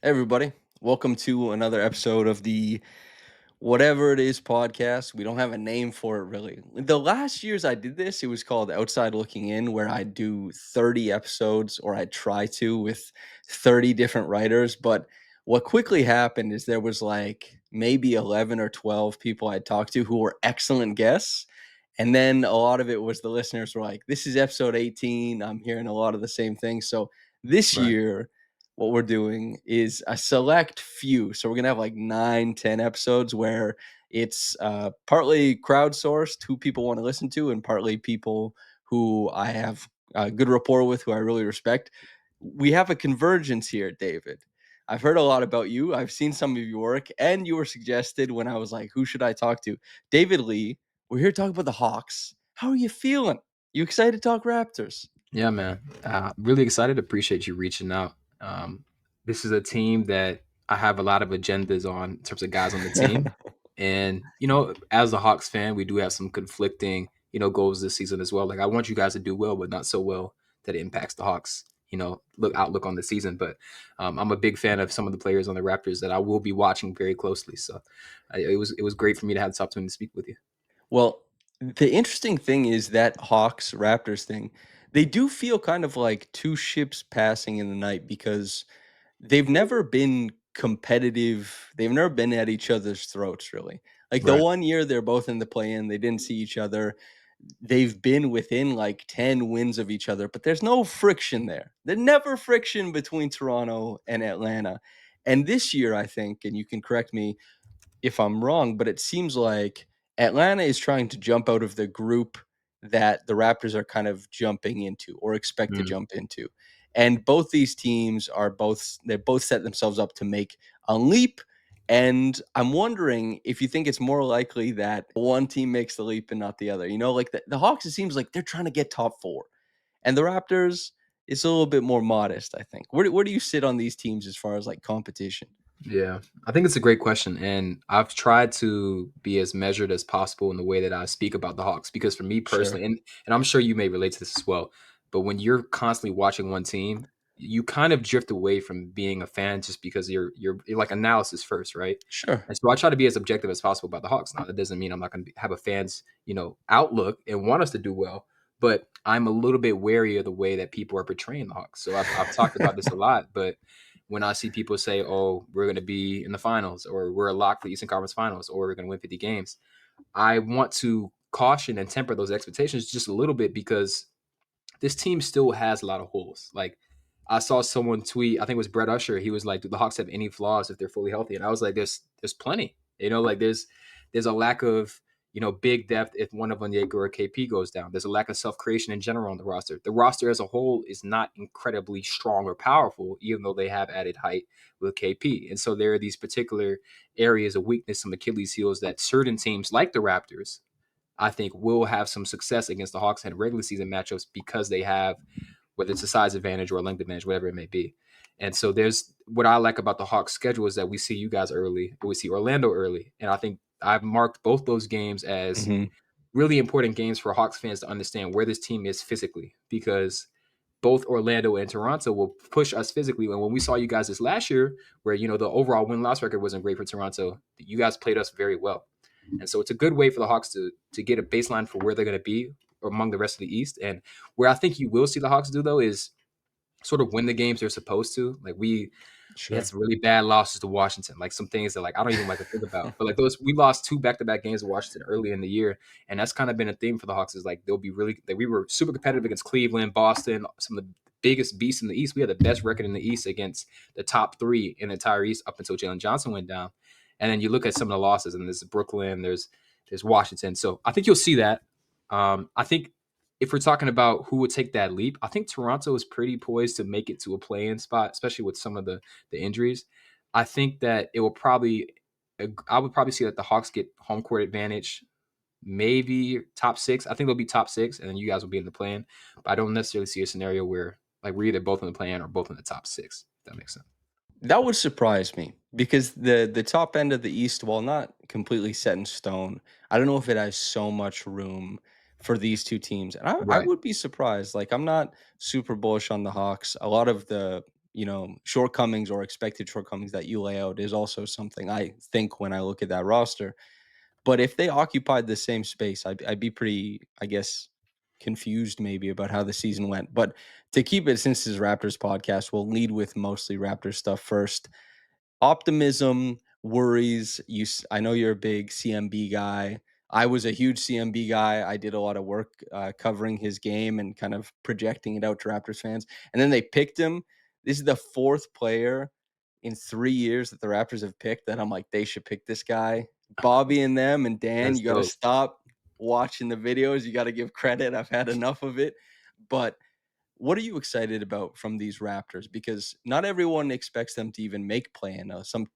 Hey everybody, welcome to another episode of the Whatever It Is podcast. We don't have a name for it really. The last years I did this, it was called Outside Looking In, where I do 30 episodes, or I try to, with 30 different writers. But what quickly happened is there was like maybe 11 or 12 people I talked to who were excellent guests. And then a lot of it was the listeners were like, this is episode 18. I'm hearing a lot of the same things. So this Right. year, what we're doing is a select few. So we're gonna have like 9, 10 episodes where it's partly crowdsourced, who people want to listen to, and partly people who I have good rapport with, who I really respect. We have a convergence here, David. I've heard a lot about you. I've seen some of your work, and you were suggested when I was like, "Who should I talk to?" David Lee. We're here to talk about the Hawks. How are you feeling? You excited to talk Raptors? Yeah, man. Really excited. Appreciate you reaching out. This is a team that I have a lot of agendas on in terms of guys on the team. And, as a Hawks fan, we do have some conflicting, goals this season as well. Like, I want you guys to do well, but not so well that it impacts the Hawks, outlook on the season. But I'm a big fan of some of the players on the Raptors that I will be watching very closely. So it was great for me to have this opportunity to speak with you. Well, the interesting thing is that Hawks Raptors thing, they do feel kind of like two ships passing in the night because they've never been competitive. They've never been at each other's throats, really. Like the Right. one year they're both in the play in, they didn't see each other. They've been within like 10 wins of each other, but there's no friction there. There's never friction between Toronto and Atlanta. And this year, I think, and you can correct me if I'm wrong, but it seems like Atlanta is trying to jump out of the group that the Raptors are kind of jumping into or expect to Mm. jump into. And both these teams are they both set themselves up to make a leap. And I'm wondering if you think it's more likely that one team makes the leap and not the other. Like the Hawks, it seems like they're trying to get top four. And the Raptors, it's a little bit more modest, I think. Where do you sit on these teams as far as like competition? Yeah, I think it's a great question, and I've tried to be as measured as possible in the way that I speak about the Hawks. Because for me Sure. personally, and I'm sure you may relate to this as well, but when you're constantly watching one team, you kind of drift away from being a fan just because you're like analysis first, right? Sure. And so I try to be as objective as possible about the Hawks. Now that doesn't mean I'm not going to have a fan's outlook and want us to do well, but I'm a little bit wary of the way that people are portraying the Hawks. So I've talked about this a lot, but when I see people say, "Oh, we're going to be in the finals," or "We're a lock for the Eastern Conference Finals," or "We're going to win 50 games," I want to caution and temper those expectations just a little bit because this team still has a lot of holes. Like I saw someone tweet, I think it was Brett Usher. He was like, "Do the Hawks have any flaws if they're fully healthy?" And I was like, "There's plenty. Like there's a lack of big depth if one of Onyeka or KP goes down. There's a lack of self creation in general on the roster. The roster as a whole is not incredibly strong or powerful, even though they have added height with KP. And so there are these particular areas of weakness, some Achilles heels that certain teams like the Raptors I think will have some success against the Hawks in regular season matchups because they have whether it's a size advantage or a length advantage, whatever it may be. And so there's what I like about the Hawks schedule is that we see you guys early, but we see Orlando early. And I think I've marked both those games as Mhm. really important games for Hawks fans to understand where this team is physically because both Orlando and Toronto will push us physically. And when we saw you guys this last year, where the overall win loss record wasn't great for Toronto, you guys played us very well. And so it's a good way for the Hawks to get a baseline for where they're going to be among the rest of the East. And where I think you will see the Hawks do though is sort of win the games they're supposed to. Like we had Sure. some really bad losses to Washington, like some things that like I don't even like to think about. But like those, we lost two back-to-back games to Washington early in the year, and that's kind of been a theme for the Hawks. Is like they'll be really like we were super competitive against Cleveland, Boston, some of the biggest beasts in the East. We had the best record in the East against the top three in the entire East up until Jalen Johnson went down. And then you look at some of the losses, and there's Brooklyn, there's Washington. So I think you'll see that. I think if we're talking about who would take that leap, I think Toronto is pretty poised to make it to a play-in spot, especially with some of the injuries. I think that it will probably, I would probably see that the Hawks get home court advantage, maybe top six. I think they'll be top six, and then you guys will be in the play-in. But I don't necessarily see a scenario where like we're either both in the play-in or both in the top six. If that makes sense. That would surprise me because the top end of the East, while not completely set in stone, I don't know if it has so much room for these two teams. And I Right. would be surprised. Like I'm not super bullish on the Hawks. A lot of the shortcomings or expected shortcomings that you lay out is also something I think when I look at that roster. But if they occupied the same space, I'd be pretty, I guess, confused maybe about how the season went. But to keep it, since this is Raptors podcast, we'll lead with mostly Raptors stuff first. Optimism, worries. I know you're a big CMB guy. I was a huge CMB guy. I did a lot of work covering his game and kind of projecting it out to Raptors fans. And then they picked him. This is the fourth player in 3 years that the Raptors have picked that I'm like, they should pick this guy. Bobby and them and Dan, That's you got to dope. stop watching the videos. You got to give credit. I've had enough of it. But what are you excited about from these Raptors? Because not everyone expects them to even make play-in. Some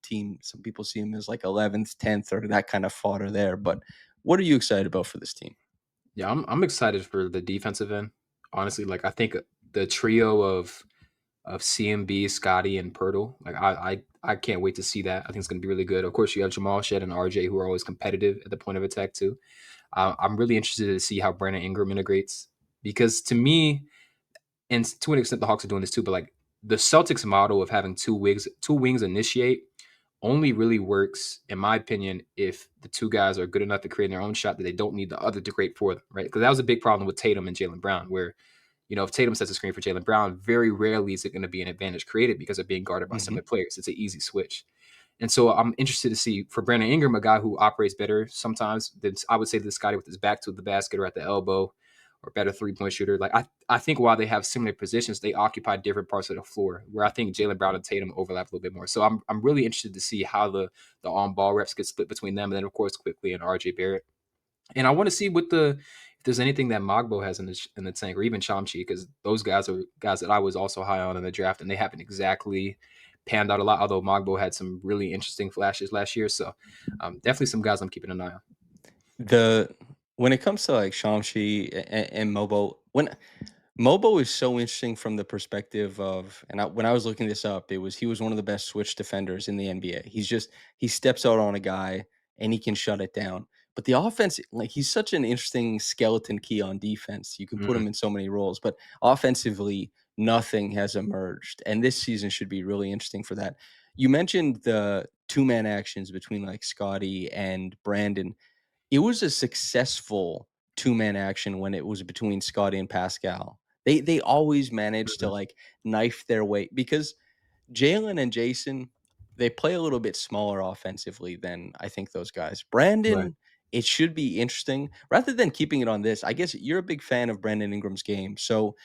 people see them as like 11th, 10th, or that kind of fodder there. But what are you excited about for this team? Yeah, I'm excited for the defensive end. Honestly, like I think the trio of CMB, Scotty, and Pirtle, like I can't wait to see that. I think it's going to be really good. Of course, you have Jamal, Shed, and RJ who are always competitive at the point of attack too. I'm really interested to see how Brandon Ingram integrates because to me, and to an extent, the Hawks are doing this too. But like the Celtics model of having two wings initiate only really works, in my opinion, if the two guys are good enough to create their own shot that they don't need the other to create for them, right? Because that was a big problem with Tatum and Jalen Brown, where if Tatum sets a screen for Jalen Brown, very rarely is it going to be an advantage created because they're being guarded by Hmm. similar players. It's an easy switch. And so I'm interested to see for Brandon Ingram, a guy who operates better sometimes than I would say this guy with his back to the basket or at the elbow or better 3-point shooter. Like I think while they have similar positions, they occupy different parts of the floor where I think Jalen Brown and Tatum overlap a little bit more. So I'm really interested to see how the on ball reps get split between them. And then of course Quickley and RJ Barrett. And I want to see if there's anything that Mogbo has in the tank, or even Chomchi, because those guys are guys that I was also high on in the draft, and they haven't exactly panned out a lot. Although Mogbo had some really interesting flashes last year, so definitely some guys I'm keeping an eye on. The When it comes to like Shamshi and Mobo, when Mobo is so interesting from the perspective of, when I was looking this up, he was one of the best switch defenders in the NBA. He steps out on a guy and he can shut it down. But the offense, like he's such an interesting skeleton key on defense. You can put Mm, him in so many roles, but offensively, nothing has emerged. And this season should be really interesting for that. You mentioned the two-man actions between like Scotty and Brandon. It was a successful two-man action when it was between Scotty and Pascal. They always managed to, mhm. like, knife their way because Jalen and Jason, they play a little bit smaller offensively than I think those guys. Right. Brandon, it should be interesting. Rather than keeping it on this, I guess you're a big fan of Brandon Ingram's game. So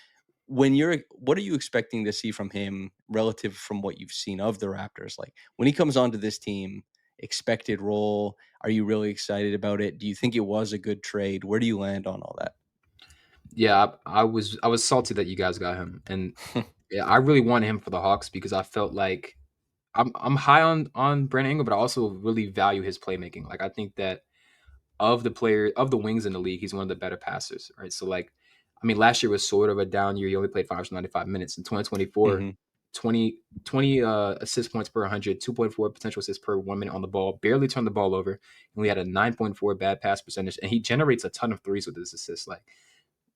what are you expecting to see from him relative from what you've seen of the Raptors? Like when he comes onto this team, expected role, are you really excited about it? Do you think it was a good trade? Where do you land on all that? Yeah, I was salty that you guys got him, and yeah, I really wanted him for the Hawks because I felt like I'm high on Brandon Ingram, but I also really value his playmaking. Like I think that of the wings in the league, he's one of the better passers, right? So like, I mean, last year was sort of a down year. He only played 595 minutes. In 2024, Mhm. 20 assist points per 100, 2.4 potential assists per 1 minute on the ball, barely turned the ball over. And we had a 9.4 bad pass percentage, and he generates a ton of threes with his assists. Like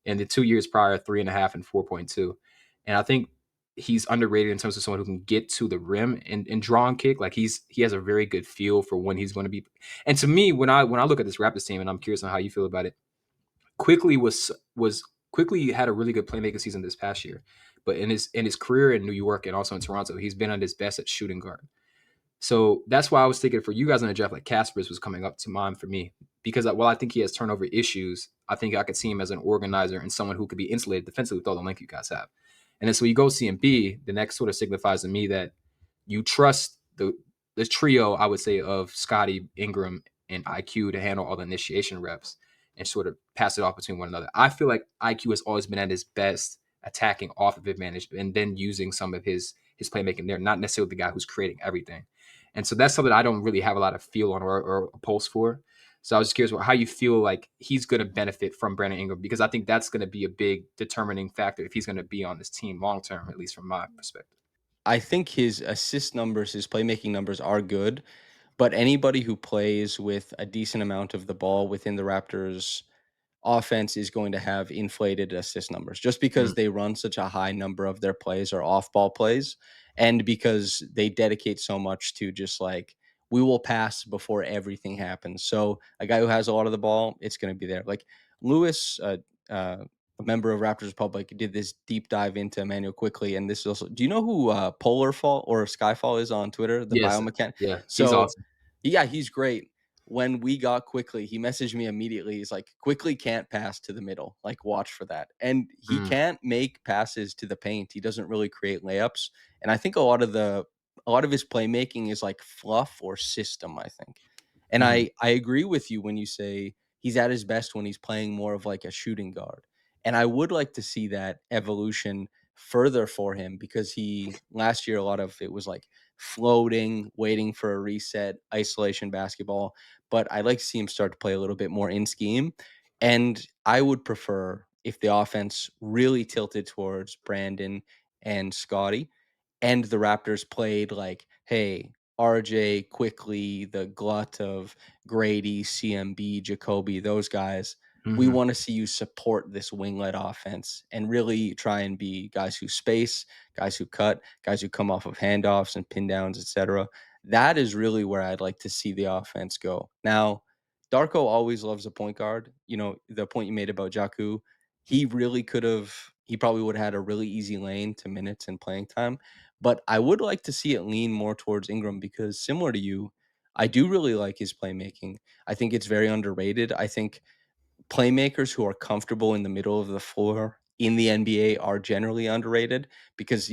in the 2 years prior, 3.5 and 4.2. And I think he's underrated in terms of someone who can get to the rim and draw and kick. Like he has a very good feel for when he's going to be. And to me, when I look at this Raptors team, and I'm curious on how you feel about it, Quickly was Quickly had a really good playmaking season this past year, but in his career in New York and also in Toronto, he's been at his best at shooting guard. So that's why I was thinking for you guys in the draft, like Casper's was coming up to mind for me because while I think he has turnover issues, I think I could see him as an organizer and someone who could be insulated defensively with all the length you guys have. And then so you go C and B, the next sort of signifies to me that you trust the trio, I would say, of Scotty, Ingram, and IQ to handle all the initiation reps and sort of pass it off between one another. I feel like IQ has always been at his best attacking off of advantage and then using some of his playmaking there, not necessarily the guy who's creating everything. And so that's something I don't really have a lot of feel on or a pulse for. So I was just curious how you feel like he's going to benefit from Brandon Ingram because I think that's going to be a big determining factor if he's going to be on this team long term, at least from my perspective. I think his assist numbers, his playmaking numbers are good, but anybody who plays with a decent amount of the ball within the Raptors offense is going to have inflated assist numbers just Mm, because they run such a high number of their plays or off ball plays. and because they dedicate so much to just like we will pass before everything happens. So a guy who has a lot of the ball, it's going to be there. Like Lewis, a member of Raptors Republic, did this deep dive into Emmanuel Quickley, and this is also. Do you know who Polar Fall or Skyfall is on Twitter? The Yes, biomechanic. yeah, he's So awesome. yeah, he's great. When we got Quickley, he messaged me immediately. He's like, "Quickley can't pass to the middle. Like, watch for that." And he Mm, can't make passes to the paint. He doesn't really create layups. And I think a lot of his playmaking is like fluff or system, I think. And mhm, I agree with you when you say he's at his best when he's playing more of like a shooting guard. And I would like to see that evolution further for him because he last year a lot of it was like floating, waiting for a reset, isolation basketball. But I'd like to see him start to play a little bit more in scheme. And I would prefer if the offense really tilted towards Brandon and Scottie, and the Raptors played like, hey, RJ, Quickly, the glut of Grady, CMB, Jacoby, those guys. We mhm, want to see you support this winglet offense and really try and be guys who space, guys who cut, guys who come off of handoffs and pin downs, etc. That is really where I'd like to see the offense go. Now, Darko always loves a point guard. You know, the point you made about Jaku, he probably would have had a really easy lane to minutes and playing time. But I would like to see it lean more towards Ingram because similar to you, I do really like his playmaking. I think it's very underrated. I think playmakers who are comfortable in the middle of the floor in the NBA are generally underrated because,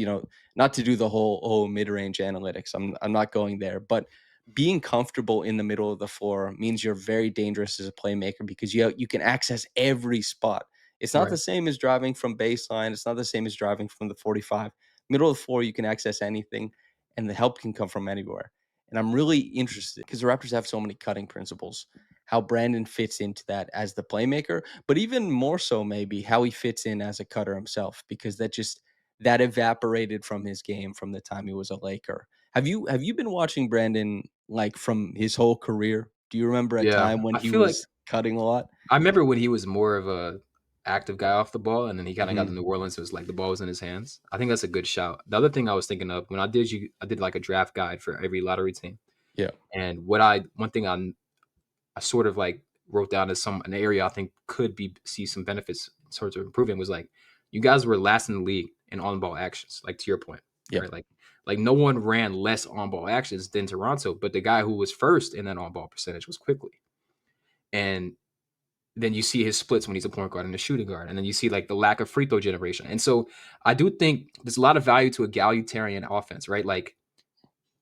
not to do the whole mid-range analytics. I'm not going there, but being comfortable in the middle of the floor means you're very dangerous as a playmaker because you can access every spot. It's not the right. same as driving from baseline. It's not the same as driving from the 45. Middle of the floor, you can access anything, and the help can come from anywhere. And I'm really interested because the Raptors have so many cutting principles, how Brandon fits into that as the playmaker, but even more so maybe how he fits in as a cutter himself because that evaporated from his game from the time he was a Laker. Have you been watching Brandon like from his whole career? Do you remember a Yeah, time when I he feel like was cutting a lot? I remember when he was more of a active guy off the ball, and then he kinda got to Mhm. New Orleans, it was like the ball was in his hands. I think that's a good shout. The other thing I was thinking of, when I did like a draft guide for every lottery team, Yeah. and one thing I sort of like wrote down as an area I think could be see some benefits in terms of improving was like you guys were last in the league in on ball actions, like to your point, Yeah. right? Like no one ran less on ball actions than Toronto, but the guy who was first in that on ball percentage was Quickly. And then you see his splits when he's a point guard and a shooting guard, and then you see like the lack of free throw generation. And so I do think there's a lot of value to egalitarian offense, right? Like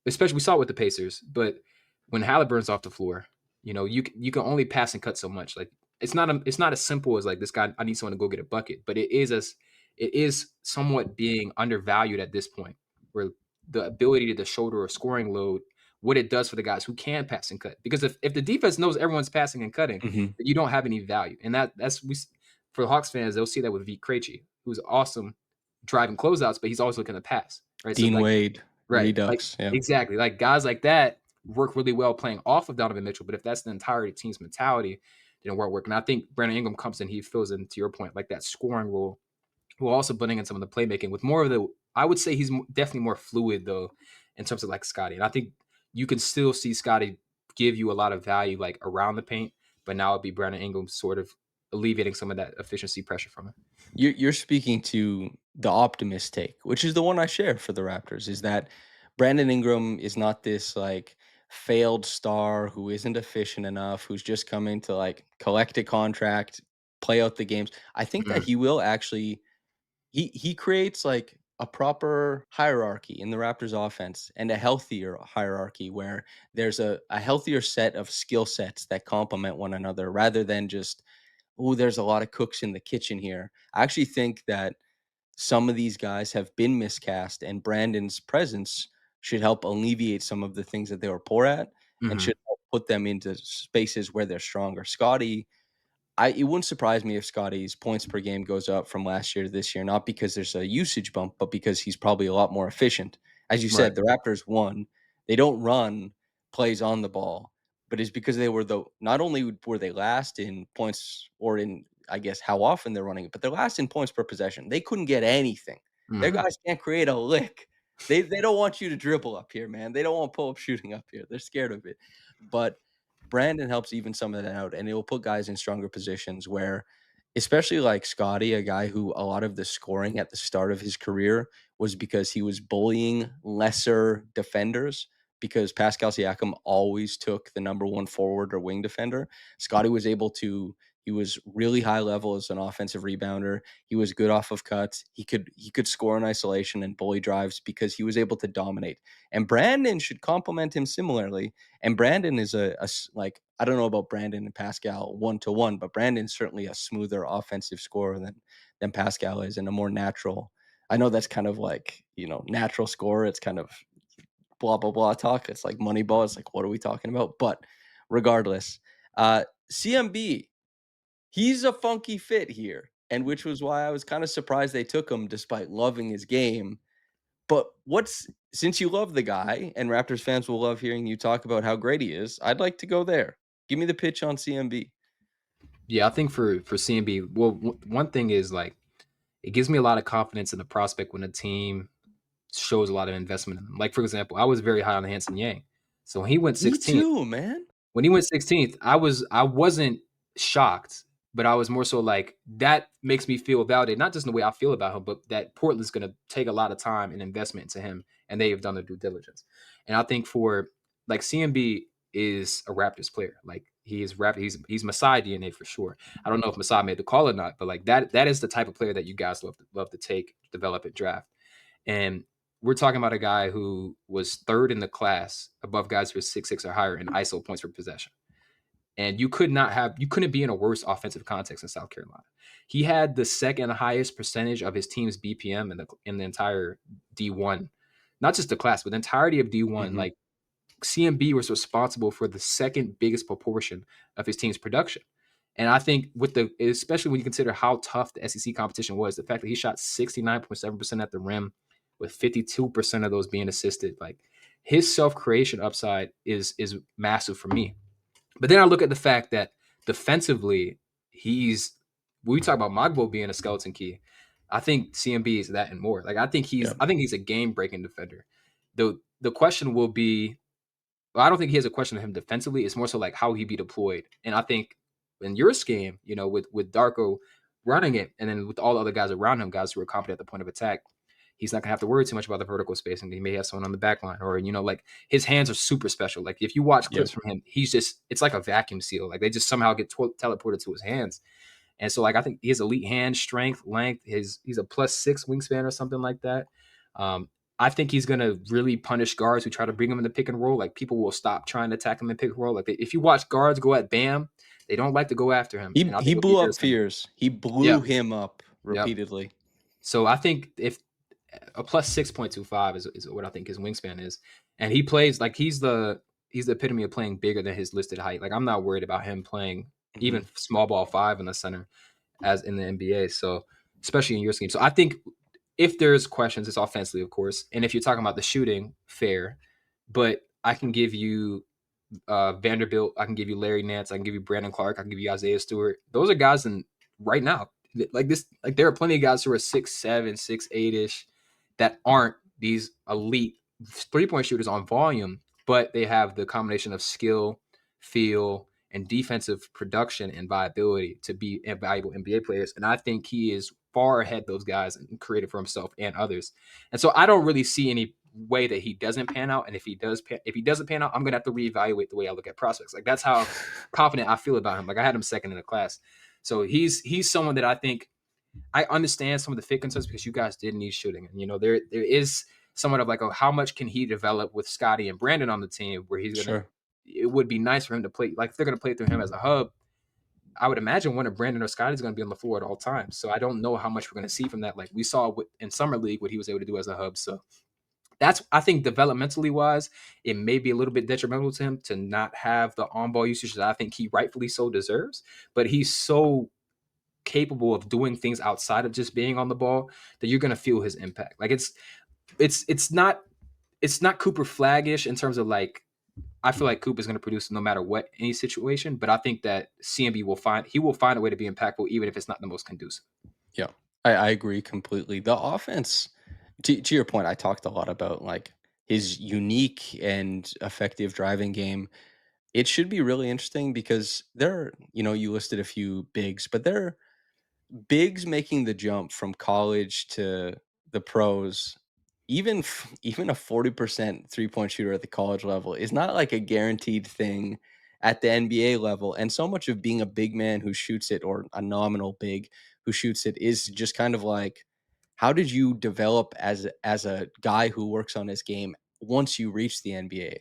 especially we saw it with the Pacers, but when Halliburton's off the floor, you can only pass and cut so much. Like it's not as simple as like this guy. I need someone to go get a bucket, but it is somewhat being undervalued at this point, where the ability to shoulder a scoring load, what it does for the guys who can pass and cut. Because if the defense knows everyone's passing and cutting, Mhm. then you don't have any value. And for the Hawks fans, they'll see that with Vit Krejci, who's awesome driving closeouts, but he's always looking to pass. Right. So Dean like Wade, right. Like Redux, yeah. exactly. Like guys like that work really well playing off of Donovan Mitchell. But if that's the entire team's mentality, then it won't work. And I think Brandon Ingram comes in, he fills in to your point, like that scoring role, while also putting in some of the playmaking with more of the. I would say he's definitely more fluid though, in terms of like Scottie. And I think you can still see Scottie give you a lot of value like around the paint, but now it'd be Brandon Ingram sort of alleviating some of that efficiency pressure from it. You're speaking to the optimist take, which is the one I share for the Raptors, is that Brandon Ingram is not this like failed star who isn't efficient enough, who's just coming to like collect a contract, play out the games. I think that Mhm, he will actually he creates like a proper hierarchy in the Raptors offense and a healthier hierarchy where there's a healthier set of skill sets that complement one another rather than just, oh, there's a lot of cooks in the kitchen here. I actually think that some of these guys have been miscast, and Brandon's presence should help alleviate some of the things that they were poor at and mhm, should help put them into spaces where they're stronger. Scotty, it wouldn't surprise me if Scotty's points per game goes up from last year to this year, not because there's a usage bump, but because he's probably a lot more efficient. As you right. said, the Raptors won. They don't run plays on the ball, but it's because they were not only were they last in points or in, I guess, how often they're running it, but they're last in points per possession. They couldn't get anything. Their Mhm, guys can't create a lick. They don't want you to dribble up here, man. They don't want pull-up shooting up here. They're scared of it. But Brandon helps even some of that out, and it will put guys in stronger positions where especially like Scottie, a guy who a lot of the scoring at the start of his career was because he was bullying lesser defenders because Pascal Siakam always took the number 1 forward or wing defender. Scottie was able to he was really high level as an offensive rebounder. He was good off of cuts. He could score in isolation and bully drives because he was able to dominate. And Brandon should complement him similarly. And Brandon is like I don't know about Brandon and Pascal 1-to-1, but Brandon's certainly a smoother offensive scorer than Pascal is and a more natural. I know that's kind of like, natural scorer. It's kind of blah blah blah talk. It's like Moneyball. It's like what are we talking about? But regardless, CMB, he's a funky fit here, and which was why I was kind of surprised they took him despite loving his game. But what's since you love the guy and Raptors fans will love hearing you talk about how great he is, I'd like to go there. Give me the pitch on CMB. Yeah, I think for CMB, well, one thing is like it gives me a lot of confidence in the prospect when a team shows a lot of investment in them. Like for example, I was very high on Hanson Yang, so when he went Me 16th, too, man. when he went 16th, I wasn't shocked, but I was more so like that makes me feel validated, not just in the way I feel about him, but that Portland's going to take a lot of time and investment into him, and they have done their due diligence. And I think for like CMB is a Raptors player, like he is he's Masai DNA for sure. I don't know if Masai made the call or not, but like that is the type of player that you guys love to take, develop, and draft. And we're talking about a guy who was third in the class above guys who are 6'6" or higher in ISO points per possession. And you couldn't be in a worse offensive context in South Carolina. He had the second highest percentage of his team's BPM in the entire D1, not just the class, but the entirety of D1. Mhm. Like CMB was responsible for the second biggest proportion of his team's production. And I think especially when you consider how tough the SEC competition was, the fact that he shot 69.7% at the rim with 52% of those being assisted, like his self-creation upside is massive for me. But then I look at the fact that defensively, we talk about Magbo being a skeleton key. I think CMB is that and more. Like Yep. I think he's a game breaking defender. The question will be, well, I don't think he has a question of him defensively. It's more so like how he be deployed. And I think in your scheme, with Darko running it, and then with all the other guys around him, guys who are competent at the point of attack, he's not gonna have to worry too much about the vertical spacing. He may have someone on the back line, or like his hands are super special. Like if you watch Yep. clips from him, it's like a vacuum seal. Like they just somehow get teleported to his hands. And so like I think he has elite hand strength, length. He's a +6 wingspan or something like that. Um, I think he's gonna really punish guards who try to bring him in the pick and roll. Like people will stop trying to attack him in pick and roll. Like if you watch guards go at Bam, they don't like to go after him. He And I he think what he blew up does him. fears. He Yeah, blew him up yeah. repeatedly. So I think if a +6.25 is what I think his wingspan is, and he plays like he's the epitome of playing bigger than his listed height. Like I'm not worried about him playing even Mhm. small ball five in the center as in the NBA. So especially in your scheme. So I think if there's questions, it's offensively, of course. And if you're talking about the shooting, fair. But I can give you Vanderbilt. I can give you Larry Nance. I can give you Brandon Clark. I can give you Isaiah Stewart. Those are guys in right now. Like this, like there are plenty of guys who are 6'7", 6'8" ish that aren't these elite 3-point shooters on volume, but they have the combination of skill, feel, and defensive production and viability to be valuable NBA players. And I think he is far ahead of those guys and created for himself and others. And so I don't really see any way that he doesn't pan out. And if he doesn't pan out, I'm gonna have to reevaluate the way I look at prospects. Like that's how confident I feel about him. Like I had him second in the class. So he's someone that I think I understand some of the fit concerns because you guys did need shooting. And there is somewhat of like, oh, how much can he develop with Scottie and Brandon on the team where Sure. it would be nice for him to play, like if they're gonna play through him as a hub. I would imagine one of Brandon or Scottie is going to be on the floor at all times. So I don't know how much we're going to see from that. Like we saw in summer league what he was able to do as a hub. So I think developmentally wise, it may be a little bit detrimental to him to not have the on ball usage that I think he rightfully so deserves. But he's so capable of doing things outside of just being on the ball that you're going to feel his impact. Like it's not Cooper Flaggish in terms of like I feel like Coop is going to produce no matter what any situation, but I think that CMB will find a way to be impactful even if it's not the most conducive. Yeah. I agree completely. The offense To your point, I talked a lot about like his unique and effective driving game. It should be really interesting because you listed a few bigs, but there are bigs making the jump from college to the pros. Even a 40% three-point shooter at the college level is not like a guaranteed thing at the NBA level. And so much of being a big man who shoots it, or a nominal big who shoots it, is just kind of like, how did you develop as a guy who works on his game once you reach the NBA?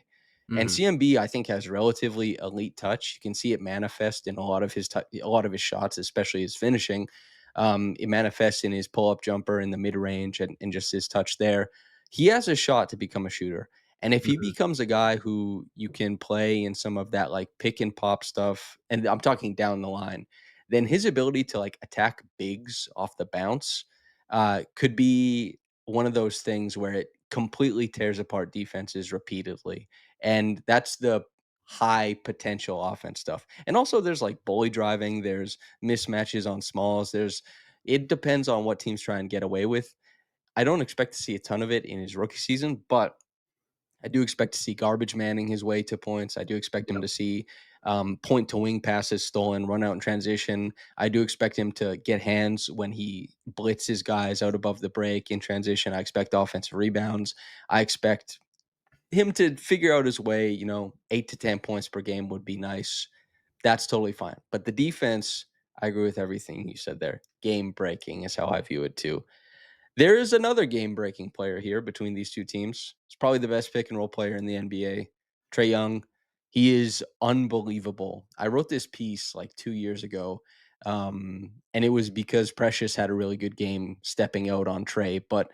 And Hmm. CMB, I think, has relatively elite touch. You can see it manifest in a lot of his shots, especially his finishing. It manifests in his pull up jumper in the mid range, and just his touch there. He has a shot to become a shooter. And if he Hmm. becomes a guy who you can play in some of that like pick and pop stuff, and I'm talking down the line, then his ability to like attack bigs off the bounce could be one of those things where it completely tears apart defenses repeatedly. And that's the high potential offense stuff. And also there's like bully driving, there's mismatches on smalls. It depends on what teams try and get away with. I don't expect to see a ton of it in his rookie season, but I do expect to see garbage manning his way to points. I do expect him Yep. to see point to wing passes stolen, run out in transition. I do expect him to get hands when he blitzes guys out above the break in transition. I expect offensive rebounds. I expect him to figure out his way. 8 to 10 points per game would be nice. That's totally fine. But the defense, I agree with everything you said there. Game breaking is how I view it too. There is another game breaking player here between these two teams. He's probably the best pick and roll player in the NBA, Trae Young. He is unbelievable. I wrote this piece like 2 years ago, and it was because Precious had a really good game stepping out on Trey. But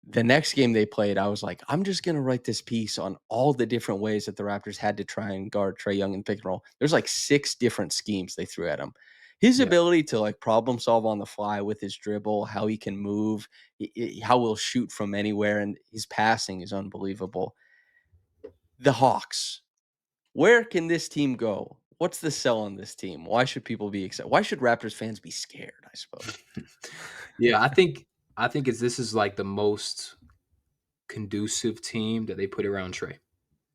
the next game they played, I was like, I'm just gonna write this piece on all the different ways that the Raptors had to try and guard Trey Young in pick and roll. There's like 6 different schemes they threw at him. His Yeah. ability to like problem solve on the fly with his dribble, how he can move, how he'll shoot from anywhere, and his passing is unbelievable. The Hawks, where can this team go? What's the sell on this team? Why should people be excited? Why should Raptors fans be scared? I suppose. Yeah, I think this is like the most conducive team that they put around Trey.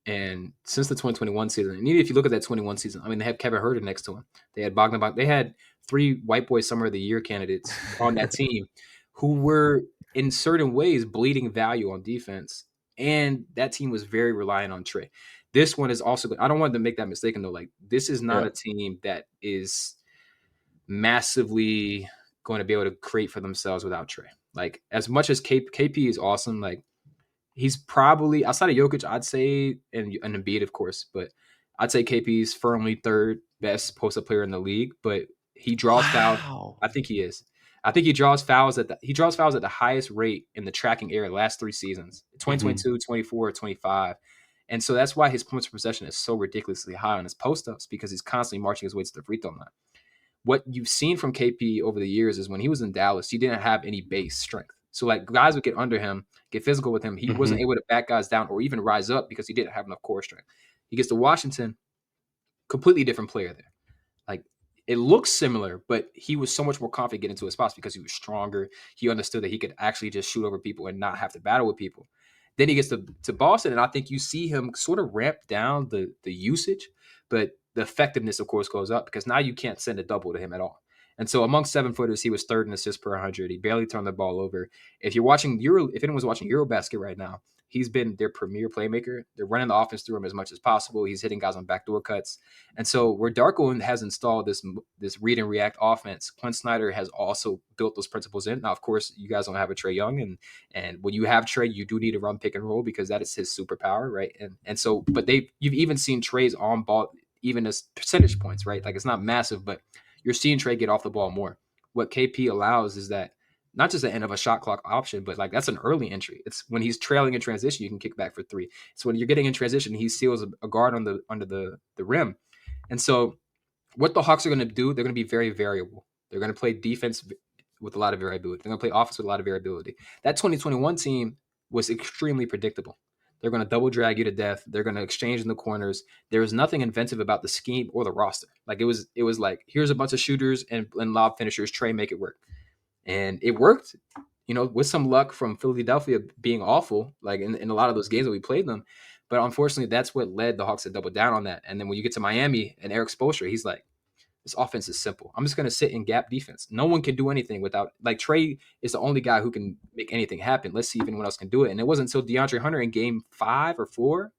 And since the 2021 season, and even if you look at that 21 season, I mean, they have Kevin Herter next to him. They had Bogdan. They had three White Boy Summer of the Year candidates on that team who were in certain ways bleeding value on defense. And that team was very reliant on Trey. This one is also, I don't want to make that mistake though. Like, this is not Yeah. a team that is massively going to be able to create for themselves without Trey. Like, as much as KP is awesome, like, he's probably outside of Jokic, I'd say, and Embiid, of course, but I'd say KP's firmly third best post-up player in the league. But he draws fouls. Wow. I think he is. I think he draws fouls at the highest rate in the tracking era the last 3 seasons, Hmm. 2022, 24, 25. And so that's why his points per possession is so ridiculously high on his post-ups because he's constantly marching his way to the free throw line. What you've seen from KP over the years is when he was in Dallas, he didn't have any base strength. So like guys would get under him, get physical with him. He Hmm. wasn't able to back guys down or even rise up because he didn't have enough core strength. He gets to Washington, completely different player there. Like it looks similar, but he was so much more confident getting into his spots because he was stronger. He understood that he could actually just shoot over people and not have to battle with people. Then he gets to Boston, and I think you see him sort of ramp down the usage, but the effectiveness, of course, goes up because now you can't send a double to him at all. And so among 7 footers, he was third in assists per 100. He barely turned the ball over. If anyone's watching Eurobasket right now, he's been their premier playmaker. They're running the offense through him as much as possible. He's hitting guys on backdoor cuts. And so where Darko has installed this read and react offense, Clint Snyder has also built those principles in. Now, of course, you guys don't have a Trae Young, and when you have Trey, you do need to run pick and roll because that is his superpower, right? And so, but you've even seen Trey's on ball, even as percentage points, right? Like it's not massive, but you're seeing Trey get off the ball more. What KP allows is that not just the end of a shot clock option, but like that's an early entry. It's when he's trailing in transition, you can kick back for three. So when you're getting in transition, he seals a guard on the under the rim. And so what the Hawks are going to do, they're going to be very variable. They're going to play defense with a lot of variability. They're going to play offense with a lot of variability. That 2021 team was extremely predictable. They're going to double drag you to death. They're going to exchange in the corners. There was nothing inventive about the scheme or the roster. Like it was like here's a bunch of shooters and lob finishers. Trey, make it work, and it worked. with some luck from Philadelphia being awful, like in a lot of those games that we played them. But unfortunately, that's what led the Hawks to double down on that. And then when you get to Miami and Eric Spoelstra, he's like, this offense is simple. I'm just going to sit in gap defense. No one can do anything without, like, Trae is the only guy who can make anything happen. Let's see if anyone else can do it. And it wasn't until DeAndre Hunter in game 5, where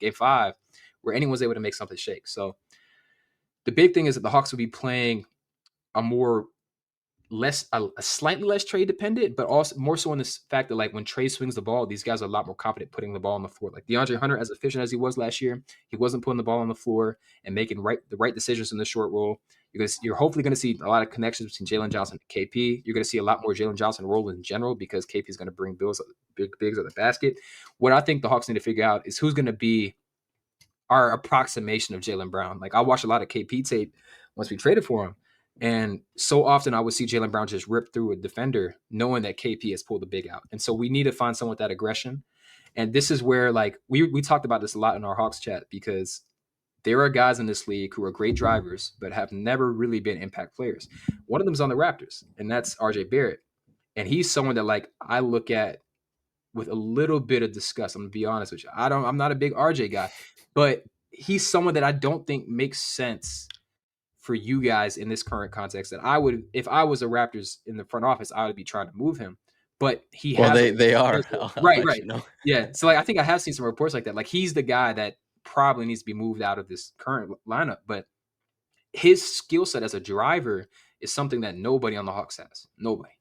anyone was able to make something shake. So the big thing is that the Hawks will be playing a more a slightly less Trae dependent, but also more so in this fact that, like, when Trae swings the ball, these guys are a lot more confident putting the ball on the floor. Like DeAndre Hunter, as efficient as he was last year, he wasn't putting the ball on the floor and making the right decisions in the short roll. You're hopefully going to see a lot of connections between Jalen Johnson and KP. You're going to see a lot more Jalen Johnson roll in general because KP is going to bring big bigs at the basket. What I think the Hawks need to figure out is who's going to be our approximation of Jalen Brown. Like, I watched a lot of KP tape once we traded for him. And so often I would see Jalen Brown just rip through a defender knowing that KP has pulled the big out. And so we need to find someone with that aggression. And this is where, like, we talked about this a lot in our Hawks chat, because there are guys in this league who are great drivers but have never really been impact players. One of them is on the Raptors, and that's RJ Barrett. And he's someone that, like, I look at with a little bit of disgust. I'm gonna be honest with you. I'm not a big RJ guy, but he's someone that I don't think makes sense for you guys in this current context. That I would, if I was a Raptors in the front office, I would be trying to move him. But he Well, has a they are. I'll right, let right, you know. yeah. So, like, I think I have seen some reports like that. Like, he's the guy that probably needs to be moved out of this current lineup. But his skill set as a driver is something that nobody on the Hawks has. Nobody,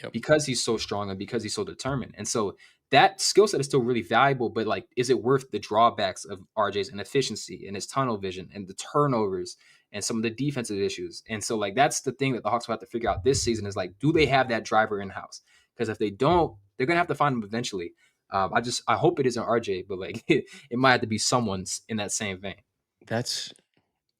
Yep. because he's so strong and because he's so determined. And so that skill set is still really valuable, but, like, is it worth the drawbacks of RJ's inefficiency and his tunnel vision and the turnovers and some of the defensive issues? And so, like, that's the thing that the Hawks will have to figure out this season is, like, do they have that driver in house? Because if they don't, they're gonna have to find him eventually. I hope it isn't RJ, but, like, it might have to be someone's in that same vein. That's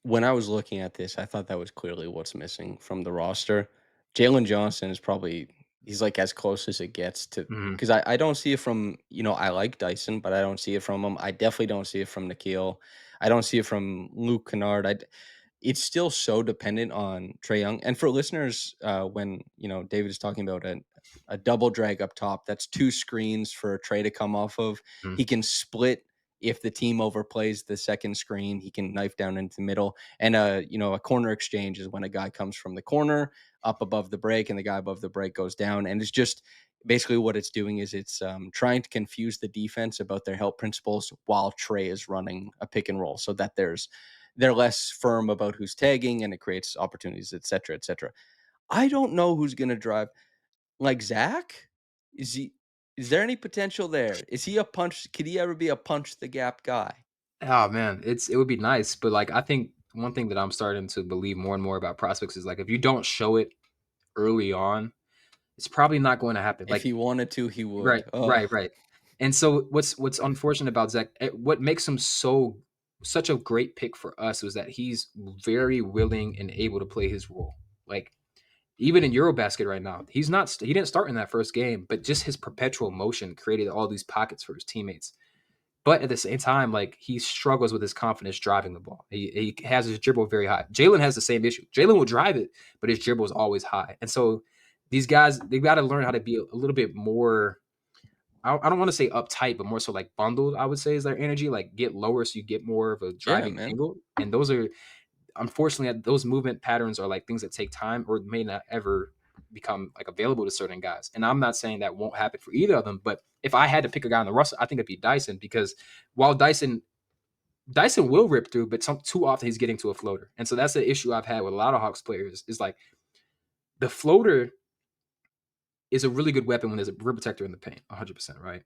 when I was looking at this, I thought that was clearly what's missing from the roster. Jalen Johnson is probably he's like as close as it gets to Mhm. because I don't see it from I like Dyson, but I don't see it from him. I definitely don't see it from Nikhil. I don't see it from Luke Kennard. It's still so dependent on Trae Young. And for listeners, when David is talking about a double drag up top, that's two screens for a Trae to come off of. Mhm. He can split if the team overplays the second screen. He can knife down into the middle. And a corner exchange is when a guy comes from the corner up above the break, and the guy above the break goes down. And it's just basically what it's doing is it's trying to confuse the defense about their help principles while Trae is running a pick and roll, so that they're less firm about who's tagging, and it creates opportunities, et cetera, et cetera. I don't know who's going to drive. Like Zach, is he? Is there any potential there? Is he a punch? Could he ever be a punch the gap guy? Oh man, it would be nice, but, like, I think one thing that I'm starting to believe more and more about prospects is, like, if you don't show it early on, it's probably not going to happen. If Like, he wanted to, he right, would. Oh, right, right. And so what's unfortunate about Zach, what makes him such a great pick for us was that he's very willing and able to play his role. Like, even in Eurobasket right now, he didn't start in that first game, but just his perpetual motion created all these pockets for his teammates. But at the same time, like, he struggles with his confidence driving the ball. He has his dribble very high. Jalen has the same issue. Jalen will drive it, but his dribble is always high. And so these guys, they've got to learn how to be a little bit more. I don't want to say uptight, but more so like bundled, I would say, is their energy. Like, get lower so you get more of a yeah, driving man. angle. And those are, unfortunately, those movement patterns are, like, things that take time or may not ever become, like, available to certain guys. And I'm not saying that won't happen for either of them, but if I had to pick a guy on the roster, I think it'd be Dyson, because while Dyson will rip through, but too often he's getting to a floater. And so that's the issue I've had with a lot of Hawks players is, like, the floater is a really good weapon when there's a rim protector in the paint, 100%, right?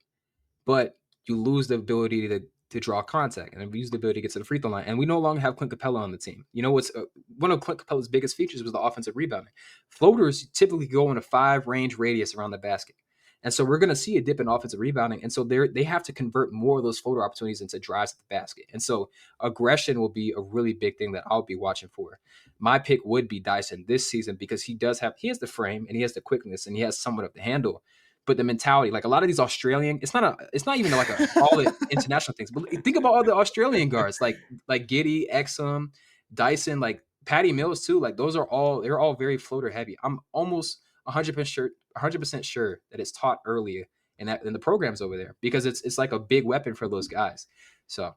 But you lose the ability to draw contact, and lose the ability to get to the free throw line. And we no longer have Clint Capella on the team. You know what's one of Clint Capella's biggest features was the offensive rebounding. Floaters typically go in a 5 range radius around the basket. And so we're going to see a dip in offensive rebounding. And so they have to convert more of those floater opportunities into drives at the basket. And so aggression will be a really big thing that I'll be watching for. My pick would be Dyson this season because he has the frame and he has the quickness and he has somewhat of the handle. But the mentality, like, a lot of these Australian, it's not even like a all it international things. But think about all the Australian guards, like Giddy, Exum, Dyson, like Patty Mills too. Like, they're all very floater heavy. I'm almost 100% sure 100% sure that it's taught earlier and that in the programs over there because it's like a big weapon for those guys. So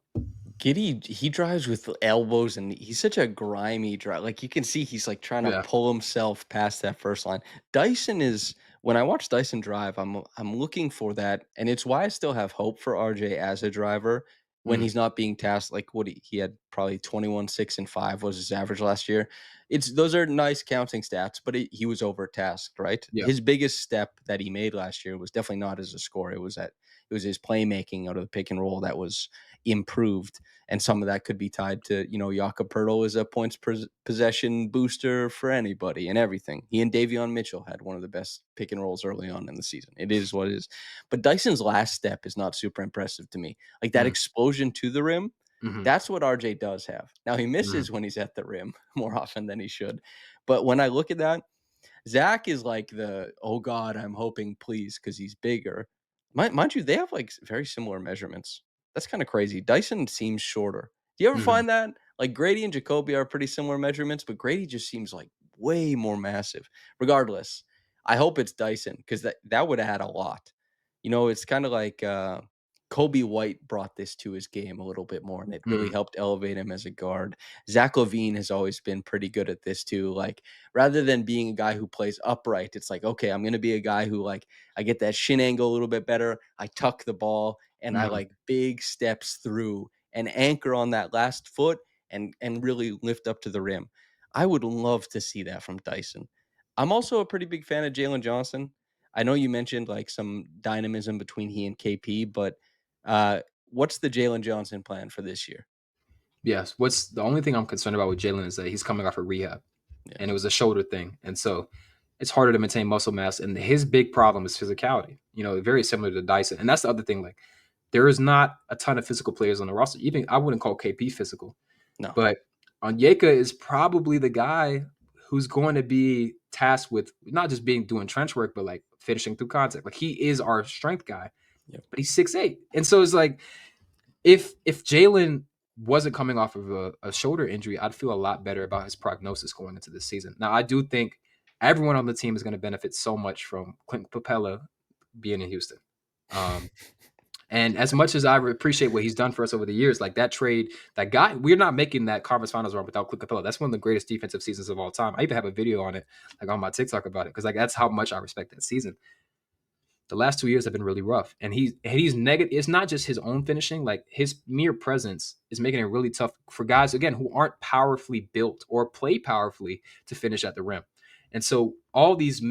Giddy, he drives with elbows, and he's such a grimy drive. Like, you can see he's, like, trying to yeah. pull himself past that first line. Dyson is when I watch Dyson drive, I'm looking for that, and it's why I still have hope for RJ as a driver when Mhm. he's not being tasked. Like, what he had probably 21, 6, and 5 was his average last year. It's those are nice counting stats, but he was overtasked, right? Yeah. His biggest step that he made last year was definitely not as a scorer. It was his playmaking out of the pick and roll that was improved, and some of that could be tied to, Jakob Poeltl is a points possession booster for anybody and everything. He and Davion Mitchell had one of the best pick and rolls early on in the season. It is what it is. But Dyson's last step is not super impressive to me. Like, that Mhm. explosion to the rim, Mhm. that's what RJ does have. Now, he Mhm. misses when he's at the rim more often than he should. But when I look at that, Zach is like "Oh God, I'm hoping, please," because he's bigger. Mind you, they have, like, very similar measurements. That's kinda crazy. Dyson seems shorter. Do you ever Mhm. find that? Like, Grady and Jacoby are pretty similar measurements, but Grady just seems, like, way more massive. Regardless, I hope it's Dyson because that would add a lot. It's kinda like, Kobe White brought this to his game a little bit more, and it really Mhm. helped elevate him as a guard. Zach LaVine has always been pretty good at this too, like, rather than being a guy who plays upright, it's like, okay, I'm going to be a guy who, like, I get that shin angle a little bit better. I tuck the ball and I, Mhm. like, big steps through and anchor on that last foot and really lift up to the rim. I would love to see that from Dyson. I'm also a pretty big fan of Jalen Johnson. I know you mentioned, like, some dynamism between he and KP, but what's the Jalen Johnson plan for this year? Yes. What's the only thing I'm concerned about with Jalen is that he's coming off a rehab Yeah, and it was a shoulder thing. And so it's harder to maintain muscle mass. And his big problem is physicality, very similar to Dyson. And that's the other thing. Like, there is not a ton of physical players on the roster. Even I wouldn't call KP physical, no, but Onyeka is probably the guy who's going to be tasked with not just being doing trench work, but like finishing through contact. Like, he is our strength guy, yep. but he's 6'8". And so it's like, if Jalen wasn't coming off of a shoulder injury, I'd feel a lot better about his prognosis going into this season. Now, I do think everyone on the team is going to benefit so much from Clint Capella being in Houston. Um, and as much as I appreciate what he's done for us over the years, like that trade, that guy, we're not making that conference finals run without Clint Capella. That's one of the greatest defensive seasons of all time. I even have a video on it, like on my TikTok about it, because like that's how much I respect that season. The last 2 years have been really rough, and he's negative. It's not just his own finishing; like his mere presence is making it really tough for guys again who aren't powerfully built or play powerfully to finish at the rim. And so all these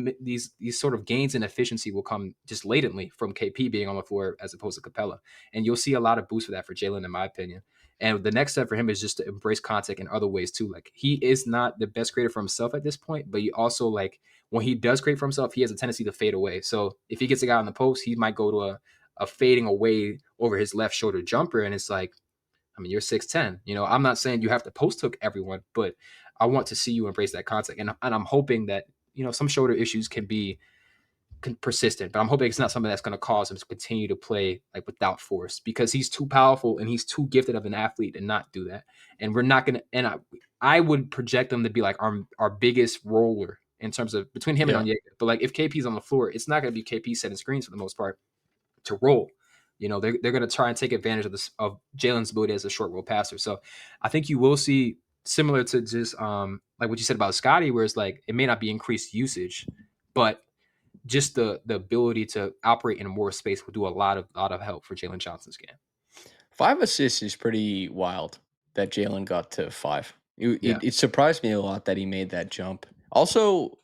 sort of gains in efficiency will come just latently from KP being on the floor as opposed to Capella, and you'll see a lot of boost for that for Jalen, in my opinion. And the next step for him is just to embrace contact in other ways too. Like, he is not the best creator for himself at this point, but he also, like, when he does create for himself, he has a tendency to fade away. So if he gets a guy on the post, he might go to a fading away over his left shoulder jumper. And it's like, I mean, you're 6'10". I'm not saying you have to post hook everyone, but I want to see you embrace that contact. And I'm hoping that, some shoulder issues can be persistent, but I'm hoping it's not something that's going to cause him to continue to play like without force, because he's too powerful and he's too gifted of an athlete to not do that. And we're not going to, and I would project him to be like our biggest roller in terms of between him and Yeah. Onyeka. But like, if KP's on the floor, it's not going to be KP setting screens for the most part to roll. They're going to try and take advantage of this of Jalen's ability as a short roll passer. So I think you will see, similar to just like what you said about Scottie, where it's like it may not be increased usage, but just the ability to operate in more space will do a lot of help for Jalen Johnson's game. 5 assists is pretty wild that Jalen got to 5. It Yeah. it it surprised me a lot that he made that jump. Also,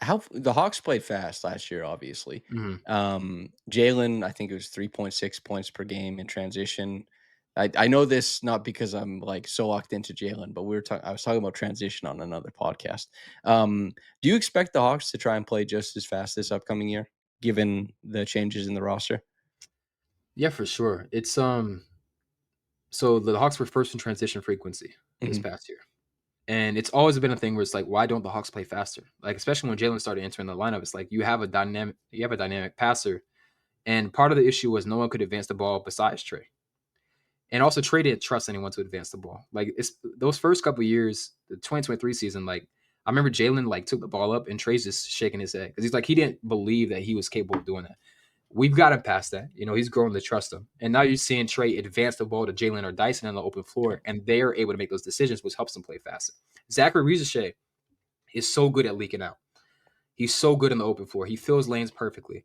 how the Hawks played fast last year, obviously. Mhm. Jalen, I think it was 3.6 points per game in transition. I know this not because I'm, like, so locked into Jalen, but I was talking about transition on another podcast. Do you expect the Hawks to try and play just as fast this upcoming year, given the changes in the roster? Yeah, for sure. So the Hawks were first in transition frequency this Mhm. past year. And it's always been a thing where it's like, why don't the Hawks play faster? Like, especially when Jalen started entering the lineup, it's like you have a dynamic passer. And part of the issue was no one could advance the ball besides Trey. And also, Trey didn't trust anyone to advance the ball. Like, it's those first couple of years, the 2023 season, like, I remember Jalen like took the ball up and Trae's just shaking his head because he's like he didn't believe that he was capable of doing that. We've got him past that. He's grown to trust him. And now you're seeing Trae advance the ball to Jalen or Dyson on the open Yeah. floor, and they're able to make those decisions, which helps them play faster. Zachary Ricochet is so good at leaking out. He's so good in the open floor. He fills lanes perfectly.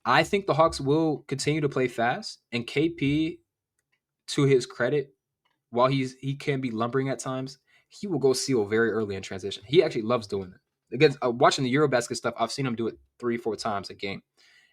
I think the Hawks will continue to play fast, and KP, to his credit, while he can be lumbering at times, he will go seal very early in transition. He actually loves doing it. Again, watching the Eurobasket stuff, I've seen him do it 3-4 times a game.